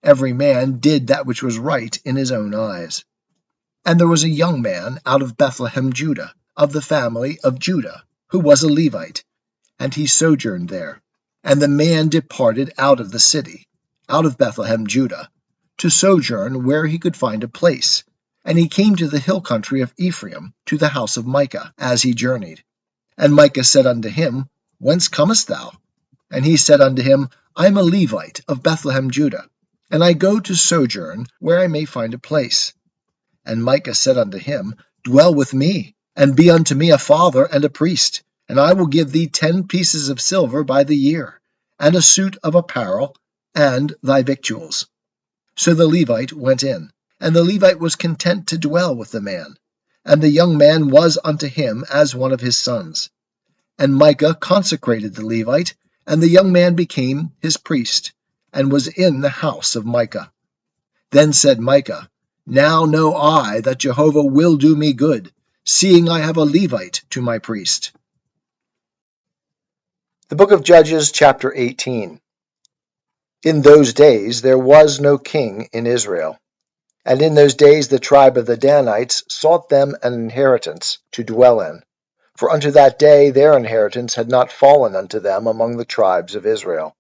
Every man did that which was right in his own eyes. And there was a young man out of Bethlehem, Judah, of the family of Judah, who was a Levite, and he sojourned there. And the man departed out of the city, out of Bethlehem, Judah, to sojourn where he could find a place. And he came to the hill country of Ephraim, to the house of Micah, as he journeyed. And Micah said unto him, Whence comest thou? And he said unto him, I am a Levite of Bethlehem, Judah, and I go to sojourn where I may find a place. And Micah said unto him, Dwell with me, and be unto me a father and a priest, and I will give thee 10 pieces of silver by the year, and a suit of apparel, and thy victuals. So the Levite went in, and the Levite was content to dwell with the man, and the young man was unto him as one of his sons. And Micah consecrated the Levite, and the young man became his priest, and was in the house of Micah. Then said Micah, Now know I that Jehovah will do me good, seeing I have a Levite to my priest. The book of Judges, chapter 18. In those days there was no king in Israel. And in those days the tribe of the Danites sought them an inheritance to dwell in. For unto that day their inheritance had not fallen unto them among the tribes of Israel.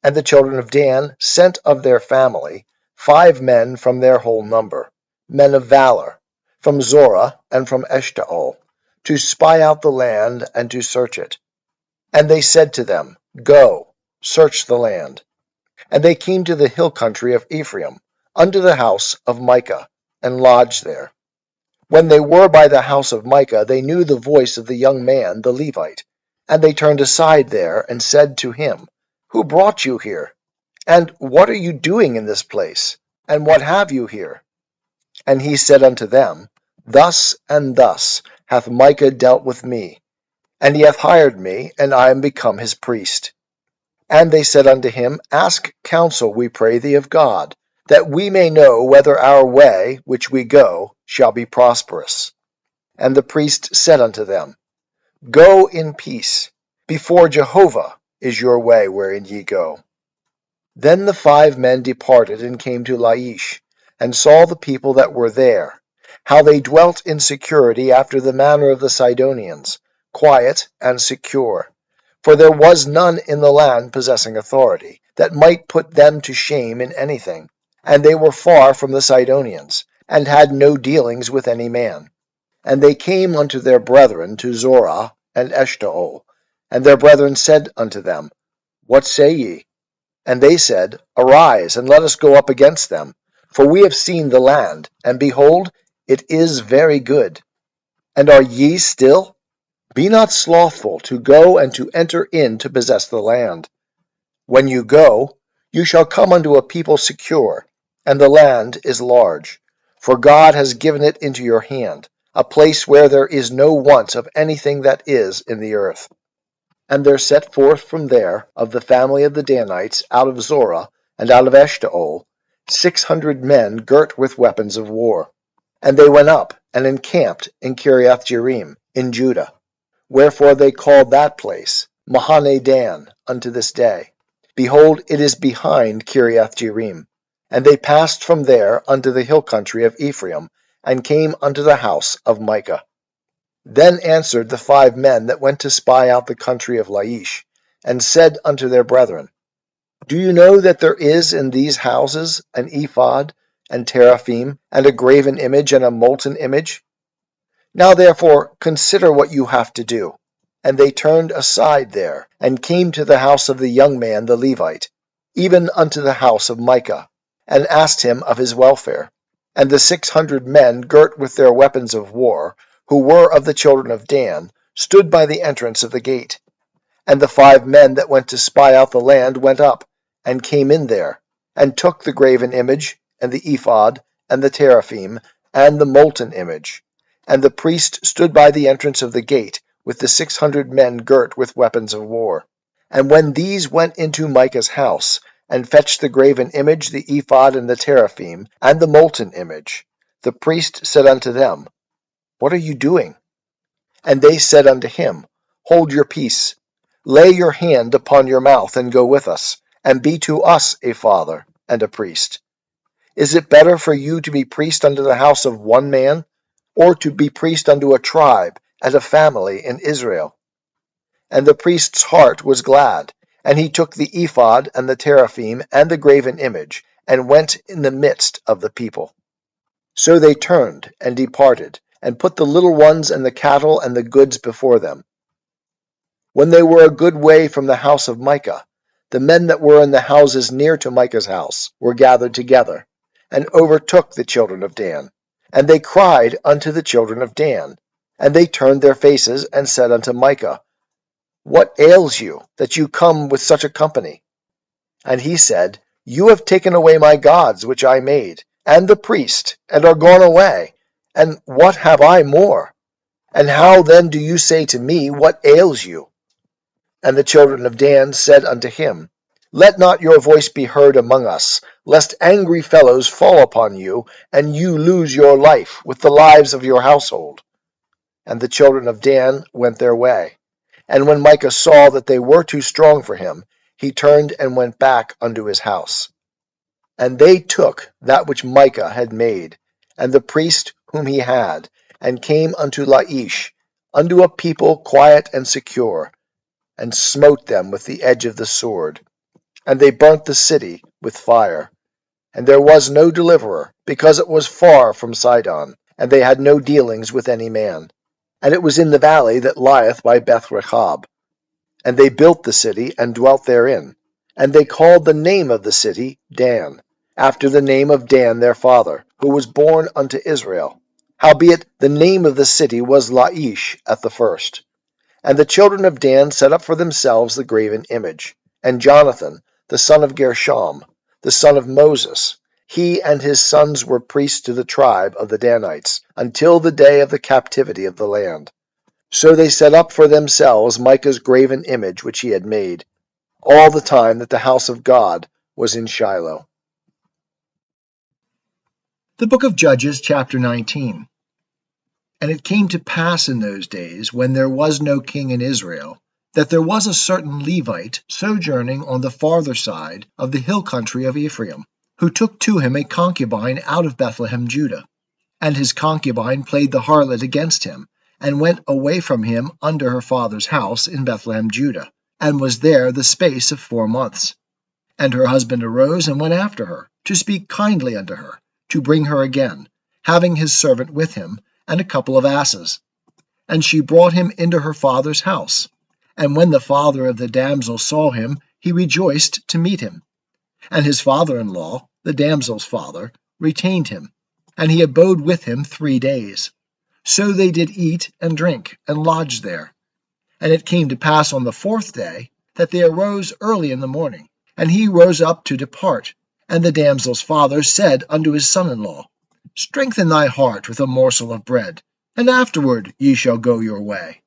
And the children of Dan sent of their family 5 men from their whole number, men of valor, from Zorah and from Eshtaol, to spy out the land and to search it. And they said to them, Go, search the land. And they came to the hill country of Ephraim, unto the house of Micah, and lodged there. When they were by the house of Micah, they knew the voice of the young man, the Levite. And they turned aside there, and said to him, Who brought you here? And what are you doing in this place? And what have you here? And he said unto them, Thus and thus hath Micah dealt with me, and he hath hired me, and I am become his priest. And they said unto him, Ask counsel, we pray thee, of God, that we may know whether our way which we go shall be prosperous. And the priest said unto them, Go in peace. Before Jehovah is your way wherein ye go. Then the 5 men departed and came to Laish, and saw the people that were there, how they dwelt in security after the manner of the Sidonians, quiet and secure. For there was none in the land possessing authority, that might put them to shame in anything. And they were far from the Sidonians, and had no dealings with any man. And they came unto their brethren to Zorah and Eshtaol. And their brethren said unto them, What say ye? And they said, Arise, and let us go up against them. For we have seen the land, and behold, it is very good. And are ye still? Be not slothful to go and to enter in to possess the land. When you go, you shall come unto a people secure, and the land is large. For God has given it into your hand, a place where there is no want of anything that is in the earth. And there set forth from there of the family of the Danites out of Zorah and out of Eshtaol 600 men girt with weapons of war. And they went up and encamped in Kiriath-jearim in Judah. Wherefore they called that place Mahane Dan unto this day. Behold, it is behind Kiriath-jearim. And they passed from there unto the hill country of Ephraim, and came unto the house of Micah. Then answered the 5 men that went to spy out the country of Laish, and said unto their brethren, Do you know that there is in these houses an ephod, and teraphim, and a graven image, and a molten image? Now therefore consider what you have to do. And they turned aside there, and came to the house of the young man the Levite, even unto the house of Micah, and asked him of his welfare. And the 600 men girt with their weapons of war, who were of the children of Dan, stood by the entrance of the gate. And the 5 men that went to spy out the land went up, and came in there, and took the graven image, and the ephod, and the teraphim, and the molten image. And the priest stood by the entrance of the gate, with the 600 men girt with weapons of war. And when these went into Micah's house, and fetched the graven image, the ephod, and the teraphim, and the molten image, the priest said unto them, What are you doing? And they said unto him, Hold your peace. Lay your hand upon your mouth, and go with us, and be to us a father and a priest. Is it better for you to be priest unto the house of one man, or to be priest unto a tribe and a family in Israel? And the priest's heart was glad, and he took the ephod and the teraphim and the graven image, and went in the midst of the people. So they turned and departed, and put the little ones and the cattle and the goods before them. When they were a good way from the house of Micah, the men that were in the houses near to Micah's house were gathered together, and overtook the children of Dan. And they cried unto the children of Dan, and they turned their faces, and said unto Micah, What ails you, that you come with such a company? And he said, You have taken away my gods which I made, and the priest, and are gone away. And what have I more? And how then do you say to me, What ails you? And the children of Dan said unto him, Let not your voice be heard among us, lest angry fellows fall upon you, and you lose your life with the lives of your household. And the children of Dan went their way. And when Micah saw that they were too strong for him, he turned and went back unto his house. And they took that which Micah had made, and the priest whom he had, and came unto Laish, unto a people quiet and secure, and smote them with the edge of the sword. And they burnt the city with fire. And there was no deliverer, because it was far from Sidon, and they had no dealings with any man. And it was in the valley that lieth by Beth-rechab. And they built the city, and dwelt therein. And they called the name of the city Dan, after the name of Dan their father, who was born unto Israel. Howbeit the name of the city was Laish at the first. And the children of Dan set up for themselves the graven image. And Jonathan, the son of Gershom, the son of Moses, he and his sons were priests to the tribe of the Danites, until the day of the captivity of the land. So they set up for themselves Micah's graven image which he had made, all the time that the house of God was in Shiloh. The book of Judges, chapter 19. And it came to pass in those days, when there was no king in Israel, that there was a certain Levite sojourning on the farther side of the hill country of Ephraim, who took to him a concubine out of Bethlehem, Judah. And his concubine played the harlot against him, and went away from him unto her father's house in Bethlehem, Judah, and was there the space of 4 months. And her husband arose and went after her, to speak kindly unto her, to bring her again, having his servant with him, and a couple of asses. And she brought him into her father's house. And when the father of the damsel saw him, he rejoiced to meet him. And his father-in-law, the damsel's father, retained him, and he abode with him 3 days. So they did eat and drink, and lodged there. And it came to pass on the 4th day, that they arose early in the morning, and he rose up to depart. And the damsel's father said unto his son-in-law, Strengthen thy heart with a morsel of bread, and afterward ye shall go your way.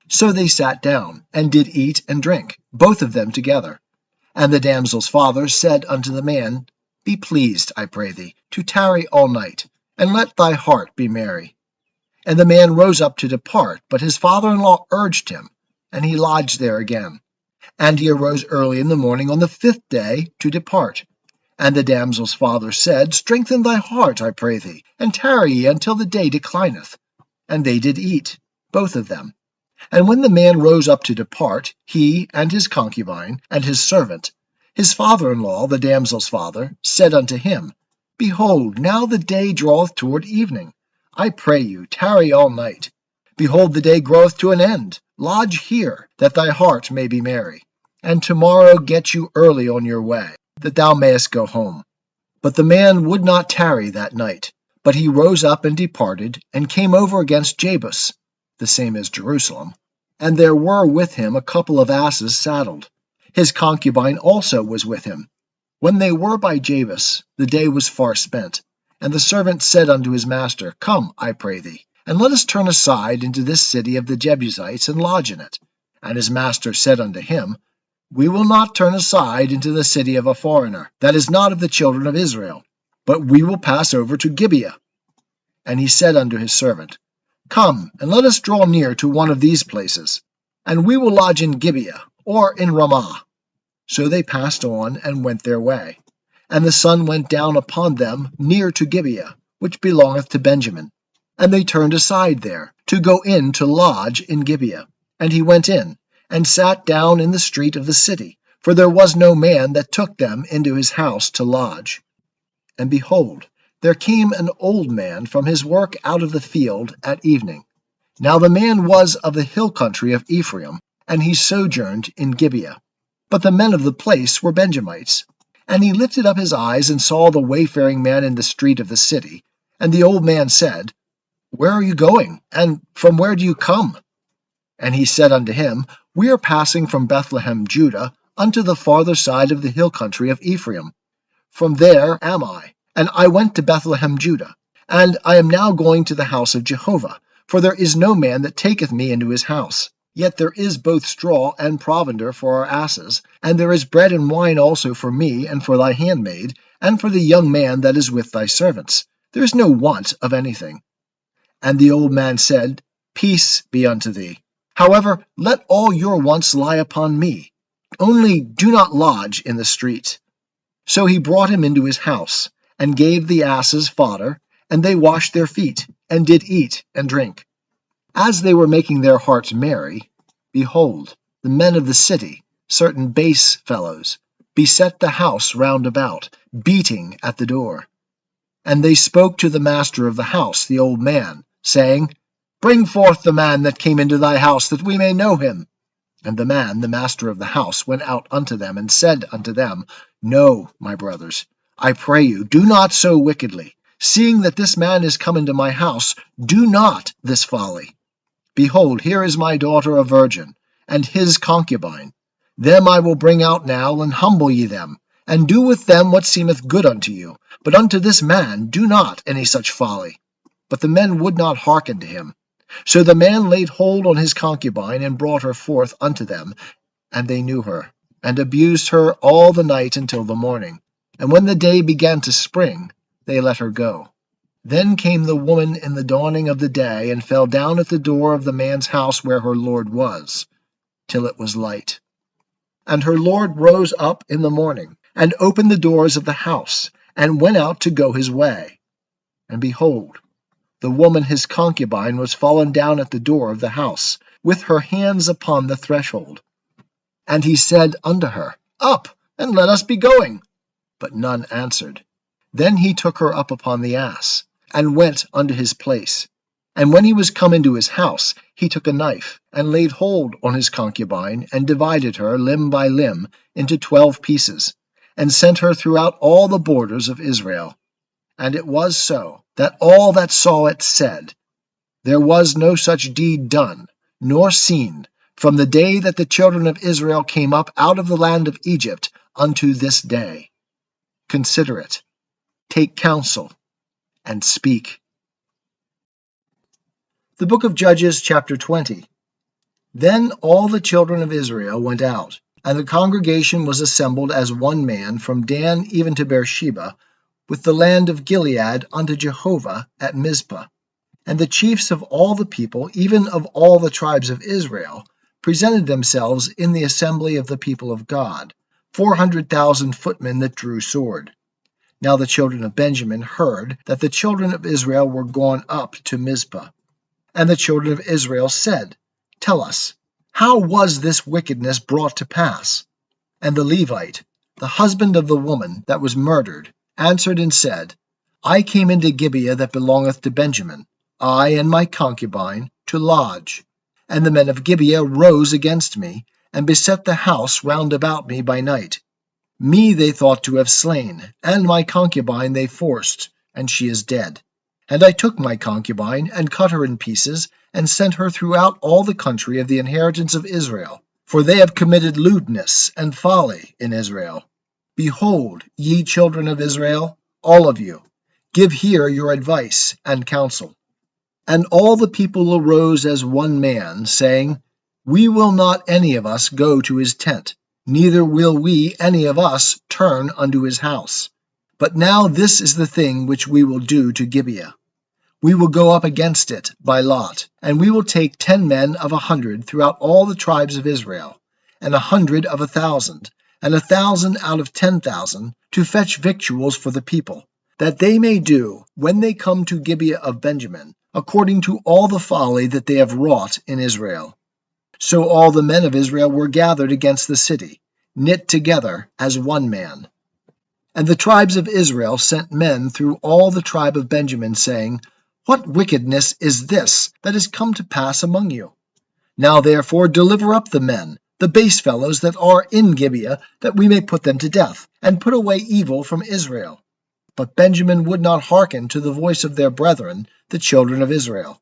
So they sat down, and did eat and drink, both of them together. And the damsel's father said unto the man, Be pleased, I pray thee, to tarry all night, and let thy heart be merry. And the man rose up to depart, but his father-in-law urged him, and he lodged there again. And he arose early in the morning on the 5th day to depart. And the damsel's father said, Strengthen thy heart, I pray thee, and tarry ye until the day declineth. And they did eat, both of them. And when the man rose up to depart, he and his concubine and his servant, his father-in-law, the damsel's father, said unto him, Behold, now the day draweth toward evening. I pray you, tarry all night. Behold, the day groweth to an end. Lodge here, that thy heart may be merry. And tomorrow get you early on your way, that thou mayest go home. But the man would not tarry that night, but he rose up and departed, and came over against Jebus, the same as Jerusalem. And there were with him a couple of asses saddled. His concubine also was with him. When they were by Jebus, the day was far spent. And the servant said unto his master, Come, I pray thee, and let us turn aside into this city of the Jebusites, and lodge in it. And his master said unto him, We will not turn aside into the city of a foreigner, that is not of the children of Israel, but we will pass over to Gibeah. And he said unto his servant, Come, and let us draw near to one of these places, and we will lodge in Gibeah, or in Ramah. So they passed on, and went their way. And the sun went down upon them near to Gibeah, which belongeth to Benjamin. And they turned aside there, to go in to lodge in Gibeah. And he went in, and sat down in the street of the city, for there was no man that took them into his house to lodge. And behold, there came an old man from his work out of the field at evening. Now the man was of the hill country of Ephraim, and he sojourned in Gibeah. But the men of the place were Benjamites. And he lifted up his eyes, and saw the wayfaring man in the street of the city. And the old man said, Where are you going? And from where do you come? And he said unto him, We are passing from Bethlehem, Judah, unto the farther side of the hill country of Ephraim, From there am I, and I went to Bethlehem, Judah. And I am now going to the house of Jehovah, for there is no man that taketh me into his house. Yet there is both straw and provender for our asses, and there is bread and wine also for me, and for thy handmaid, and for the young man that is with thy servants. There is no want of anything. And the old man said, Peace be unto thee. However, let all your wants lie upon me. Only do not lodge in the street. So he brought him into his house, and gave the asses fodder, and they washed their feet, and did eat and drink. As they were making their hearts merry, behold, the men of the city, certain base fellows, beset the house round about, beating at the door. And they spoke to the master of the house, the old man, saying, Bring forth the man that came into thy house, that we may know him. And the man, the master of the house, went out unto them, and said unto them, No, my brothers, I pray you, do not so wickedly. Seeing that this man is come into my house, do not this folly. Behold, here is my daughter a virgin, and his concubine. Them I will bring out now, and humble ye them, and do with them what seemeth good unto you. But unto this man do not any such folly. But the men would not hearken to him. So the man laid hold on his concubine, and brought her forth unto them, and they knew her, and abused her all the night until the morning. And when the day began to spring, they let her go. Then came the woman in the dawning of the day, and fell down at the door of the man's house where her lord was, till it was light. And her lord rose up in the morning, and opened the doors of the house, and went out to go his way. And behold, the woman his concubine was fallen down at the door of the house, with her hands upon the threshold. And he said unto her, Up, and let us be going. But none answered. Then he took her up upon the ass, and went unto his place. And when he was come into his house, he took a knife, and laid hold on his concubine, and divided her limb by limb into 12 pieces, and sent her throughout all the borders of Israel. And it was so, that all that saw it said, There was no such deed done, nor seen, from the day that the children of Israel came up out of the land of Egypt unto this day. Consider it, take counsel, and speak. The book of Judges, chapter 20. Then all the children of Israel went out, and the congregation was assembled as one man from Dan even to Beersheba, with the land of Gilead unto Jehovah at Mizpah. And the chiefs of all the people, even of all the tribes of Israel, presented themselves in the assembly of the people of God, 400,000 footmen that drew sword. Now the children of Benjamin heard that the children of Israel were gone up to Mizpah. And the children of Israel said, Tell us, how was this wickedness brought to pass? And the Levite, the husband of the woman that was murdered, answered and said, I came into Gibeah that belongeth to Benjamin, I and my concubine, to lodge. And the men of Gibeah rose against me, and beset the house round about me by night. Me they thought to have slain, and my concubine they forced, and she is dead. And I took my concubine, and cut her in pieces, and sent her throughout all the country of the inheritance of Israel, for they have committed lewdness and folly in Israel. Behold, ye children of Israel, all of you, give here your advice and counsel. And all the people arose as one man, saying, We will not any of us go to his tent, neither will we any of us turn unto his house. But now this is the thing which we will do to Gibeah. We will go up against it by lot, and we will take 10 men of 100 throughout all the tribes of Israel, and 100 of 1,000, and 1,000 out of 10,000, to fetch victuals for the people, that they may do, when they come to Gibeah of Benjamin, according to all the folly that they have wrought in Israel. So all the men of Israel were gathered against the city, knit together as one man. And the tribes of Israel sent men through all the tribe of Benjamin, saying, What wickedness is this that is come to pass among you? Now therefore deliver up the men, the base fellows that are in Gibeah, that we may put them to death, and put away evil from Israel. But Benjamin would not hearken to the voice of their brethren, the children of Israel.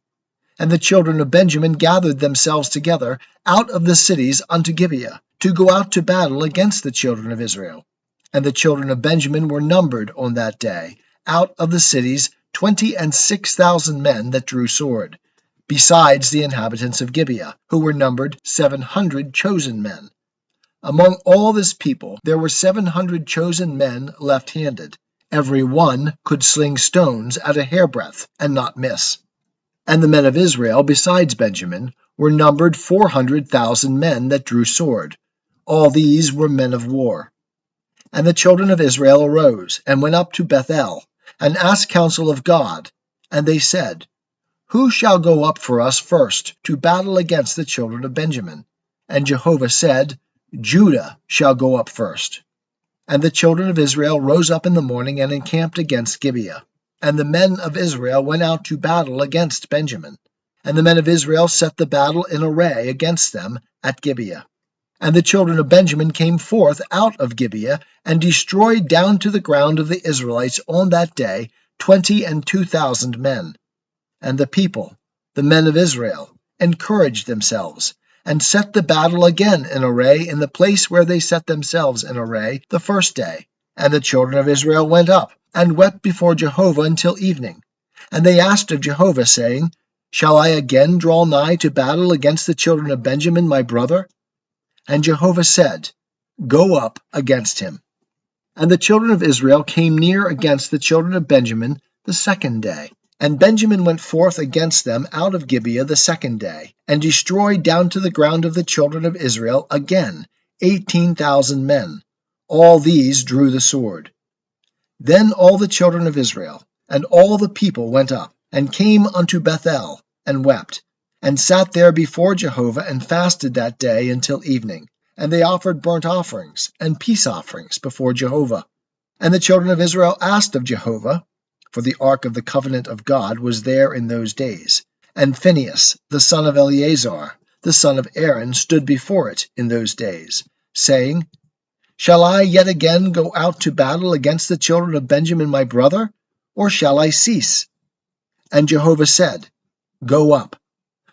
And the children of Benjamin gathered themselves together out of the cities unto Gibeah, to go out to battle against the children of Israel. And the children of Benjamin were numbered on that day, out of the cities 26,000 men that drew sword, besides the inhabitants of Gibeah, who were numbered 700 chosen men. Among all this people there were 700 chosen men left-handed. Every one could sling stones at a hairbreadth, and not miss. And the men of Israel, besides Benjamin, were numbered 400,000 men that drew sword. All these were men of war. And the children of Israel arose, and went up to Bethel, and asked counsel of God. And they said, Who shall go up for us first to battle against the children of Benjamin? And Jehovah said, Judah shall go up first. And the children of Israel rose up in the morning and encamped against Gibeah. And the men of Israel went out to battle against Benjamin. And the men of Israel set the battle in array against them at Gibeah. And the children of Benjamin came forth out of Gibeah, and destroyed down to the ground of the Israelites on that day 22,000 men. And the people, the men of Israel, encouraged themselves, and set the battle again in array in the place where they set themselves in array the first day. And the children of Israel went up, and wept before Jehovah until evening. And they asked of Jehovah, saying, Shall I again draw nigh to battle against the children of Benjamin my brother? And Jehovah said, Go up against him. And the children of Israel came near against the children of Benjamin the second day. And Benjamin went forth against them out of Gibeah the second day, and destroyed down to the ground of the children of Israel again 18,000 men. All these drew the sword. Then all the children of Israel and all the people went up, and came unto Bethel, and wept, and sat there before Jehovah, and fasted that day until evening. And they offered burnt offerings and peace offerings before Jehovah. And the children of Israel asked of Jehovah, for the ark of the covenant of God was there in those days. And Phinehas, the son of Eleazar, the son of Aaron, stood before it in those days, saying, Shall I yet again go out to battle against the children of Benjamin my brother, or shall I cease? And Jehovah said, Go up,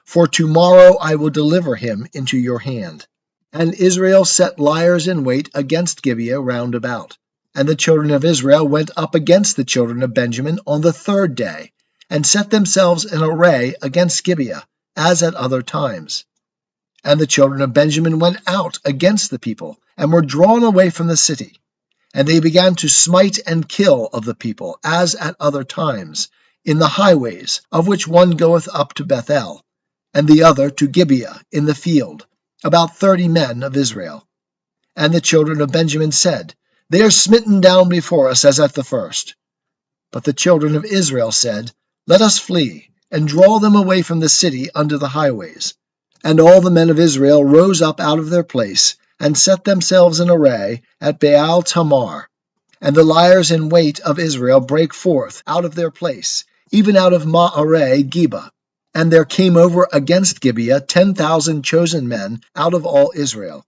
for tomorrow I will deliver him into your hand. And Israel set liers in wait against Gibeah round about. And the children of Israel went up against the children of Benjamin on the third day, and set themselves in array against Gibeah, as at other times. And the children of Benjamin went out against the people, and were drawn away from the city. And they began to smite and kill of the people, as at other times, in the highways, of which one goeth up to Bethel, and the other to Gibeah in the field, about 30 men of Israel. And the children of Benjamin said, They are smitten down before us as at the first. But the children of Israel said, Let us flee, and draw them away from the city unto the highways. And all the men of Israel rose up out of their place, and set themselves in array at Baal Tamar. And the liers in wait of Israel brake forth out of their place, even out of Maarai Geba. And there came over against Gibeah 10,000 chosen men out of all Israel.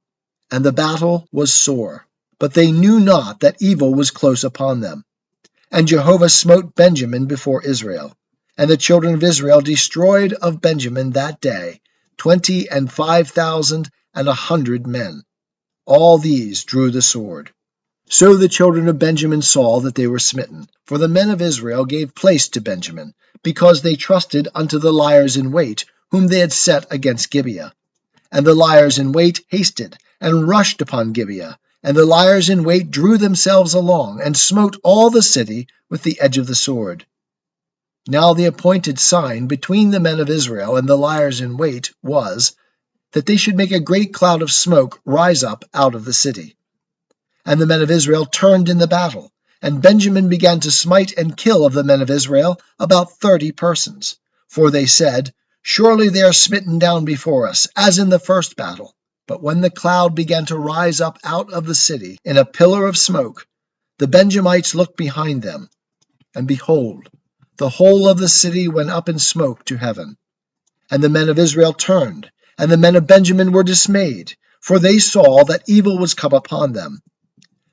And the battle was sore, but they knew not that evil was close upon them. And Jehovah smote Benjamin before Israel. And the children of Israel destroyed of Benjamin that day 25,100 men. All these drew the sword. So the children of Benjamin saw that they were smitten, for the men of Israel gave place to Benjamin, because they trusted unto the liers in wait, whom they had set against Gibeah. And the liers in wait hasted, and rushed upon Gibeah, and the liers in wait drew themselves along, and smote all the city with the edge of the sword. Now the appointed sign between the men of Israel and the liers in wait was, that they should make a great cloud of smoke rise up out of the city. And the men of Israel turned in the battle, and Benjamin began to smite and kill of the men of Israel about 30 persons. For they said, Surely they are smitten down before us, as in the first battle. But when the cloud began to rise up out of the city in a pillar of smoke, the Benjamites looked behind them, and behold, the whole of the city went up in smoke to heaven. And the men of Israel turned, and the men of Benjamin were dismayed, for they saw that evil was come upon them.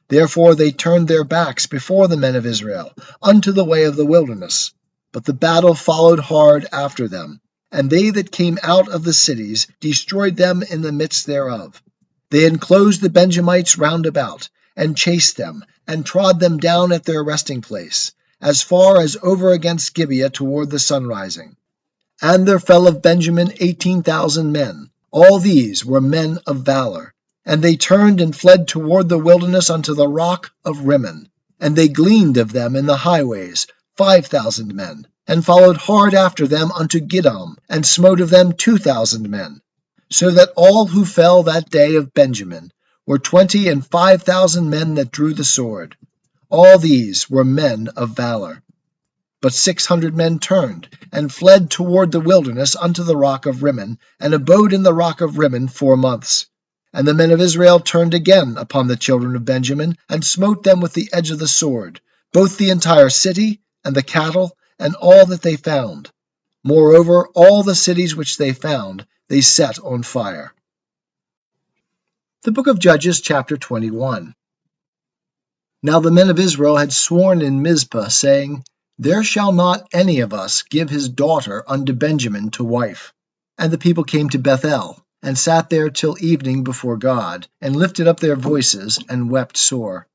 Therefore they turned their backs before the men of Israel unto the way of the wilderness. But the battle followed hard after them, and they that came out of the cities destroyed them in the midst thereof. They enclosed the Benjamites round about, and chased them, and trod them down at their resting place, as far as over against Gibeah toward the sunrising. And there fell of Benjamin 18,000 men. All these were men of valor. And they turned and fled toward the wilderness unto the rock of Rimmon. And they gleaned of them in the highways 5,000 men, and followed hard after them unto Gidom, and smote of them 2,000 men. So that all who fell that day of Benjamin were 25,000 men that drew the sword. All these were men of valor. But 600 men turned, and fled toward the wilderness unto the rock of Rimmon, and abode in the rock of Rimmon 4 months. And the men of Israel turned again upon the children of Benjamin, and smote them with the edge of the sword, both the entire city, and the cattle, and all that they found. Moreover, all the cities which they found, they set on fire. The book of Judges, chapter 21. Now the men of Israel had sworn in Mizpah, saying, There shall not any of us give his daughter unto Benjamin to wife. And the people came to Bethel, and sat there till evening before God, and lifted up their voices, and wept sore.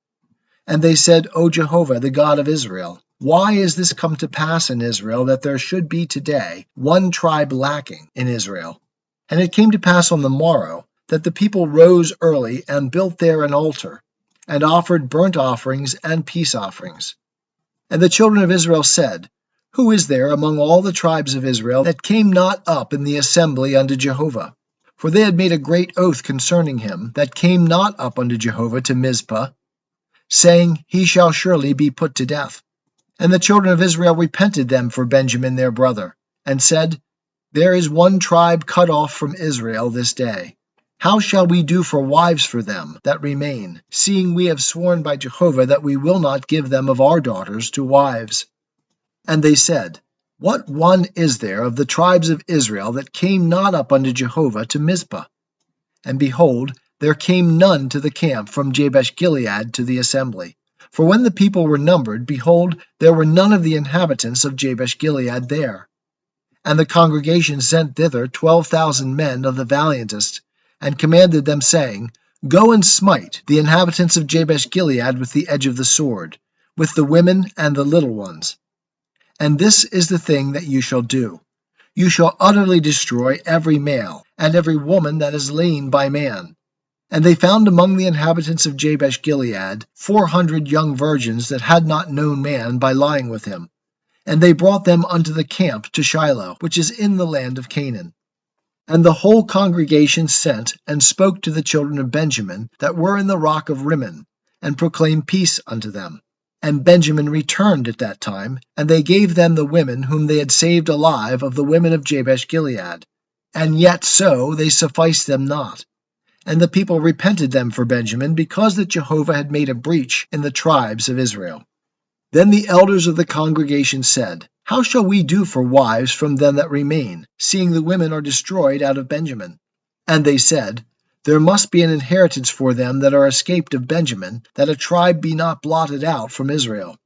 And they said, O Jehovah, the God of Israel, why is this come to pass in Israel, that there should be today one tribe lacking in Israel? And it came to pass on the morrow, that the people rose early, and built there an altar, and offered burnt offerings and peace offerings. And the children of Israel said, Who is there among all the tribes of Israel that came not up in the assembly unto Jehovah? For they had made a great oath concerning him that came not up unto Jehovah to Mizpah, saying, He shall surely be put to death. And the children of Israel repented them for Benjamin their brother, and said, There is one tribe cut off from Israel this day. How shall we do for wives for them that remain, seeing we have sworn by Jehovah that we will not give them of our daughters to wives? And they said, What one is there of the tribes of Israel that came not up unto Jehovah to Mizpah? And behold, there came none to the camp from Jabesh Gilead to the assembly. For when the people were numbered, behold, there were none of the inhabitants of Jabesh Gilead there. And the congregation sent thither 12,000 men of the valiantest, and commanded them, saying, Go and smite the inhabitants of Jabesh Gilead with the edge of the sword, with the women and the little ones. And this is the thing that you shall do. You shall utterly destroy every male, and every woman that is lain by man. And they found among the inhabitants of Jabesh Gilead 400 young virgins that had not known man by lying with him. And they brought them unto the camp to Shiloh, which is in the land of Canaan. And the whole congregation sent and spoke to the children of Benjamin that were in the rock of Rimmon, and proclaimed peace unto them. And Benjamin returned at that time, and they gave them the women whom they had saved alive of the women of Jabesh Gilead. And yet so they sufficed them not. And the people repented them for Benjamin, because that Jehovah had made a breach in the tribes of Israel. Then the elders of the congregation said, How shall we do for wives from them that remain, seeing the women are destroyed out of Benjamin? And they said, There must be an inheritance for them that are escaped of Benjamin, that a tribe be not blotted out from Israel.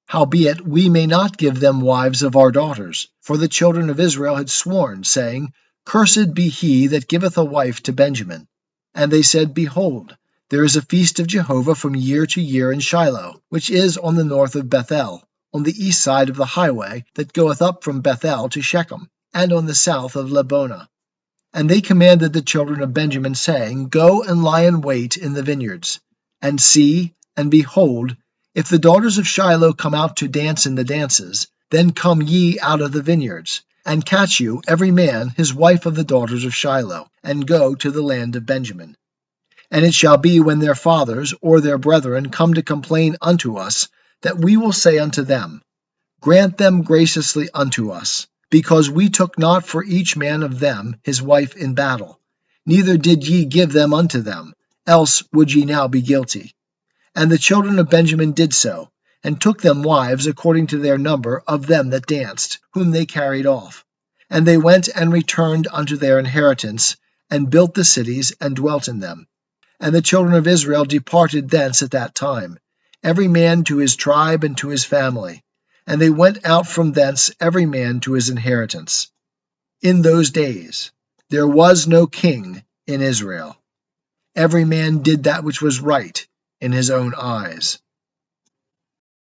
Howbeit we may not give them wives of our daughters, for the children of Israel had sworn, saying, Cursed be he that giveth a wife to Benjamin. And they said, Behold, there is a feast of Jehovah from year to year in Shiloh, which is on the north of Bethel, on the east side of the highway that goeth up from Bethel to Shechem, and on the south of Lebonah. And they commanded the children of Benjamin, saying, Go and lie in wait in the vineyards, and see, and behold, if the daughters of Shiloh come out to dance in the dances, then come ye out of the vineyards, and catch you every man his wife of the daughters of Shiloh, and go to the land of Benjamin. And it shall be when their fathers or their brethren come to complain unto us, that we will say unto them, Grant them graciously unto us, because we took not for each man of them his wife in battle, neither did ye give them unto them, else would ye now be guilty. And the children of Benjamin did so, and took them wives according to their number of them that danced, whom they carried off. And they went and returned unto their inheritance, and built the cities, and dwelt in them. And the children of Israel departed thence at that time, every man to his tribe and to his family. And they went out from thence every man to his inheritance. In those days there was no king in Israel. Every man did that which was right in his own eyes.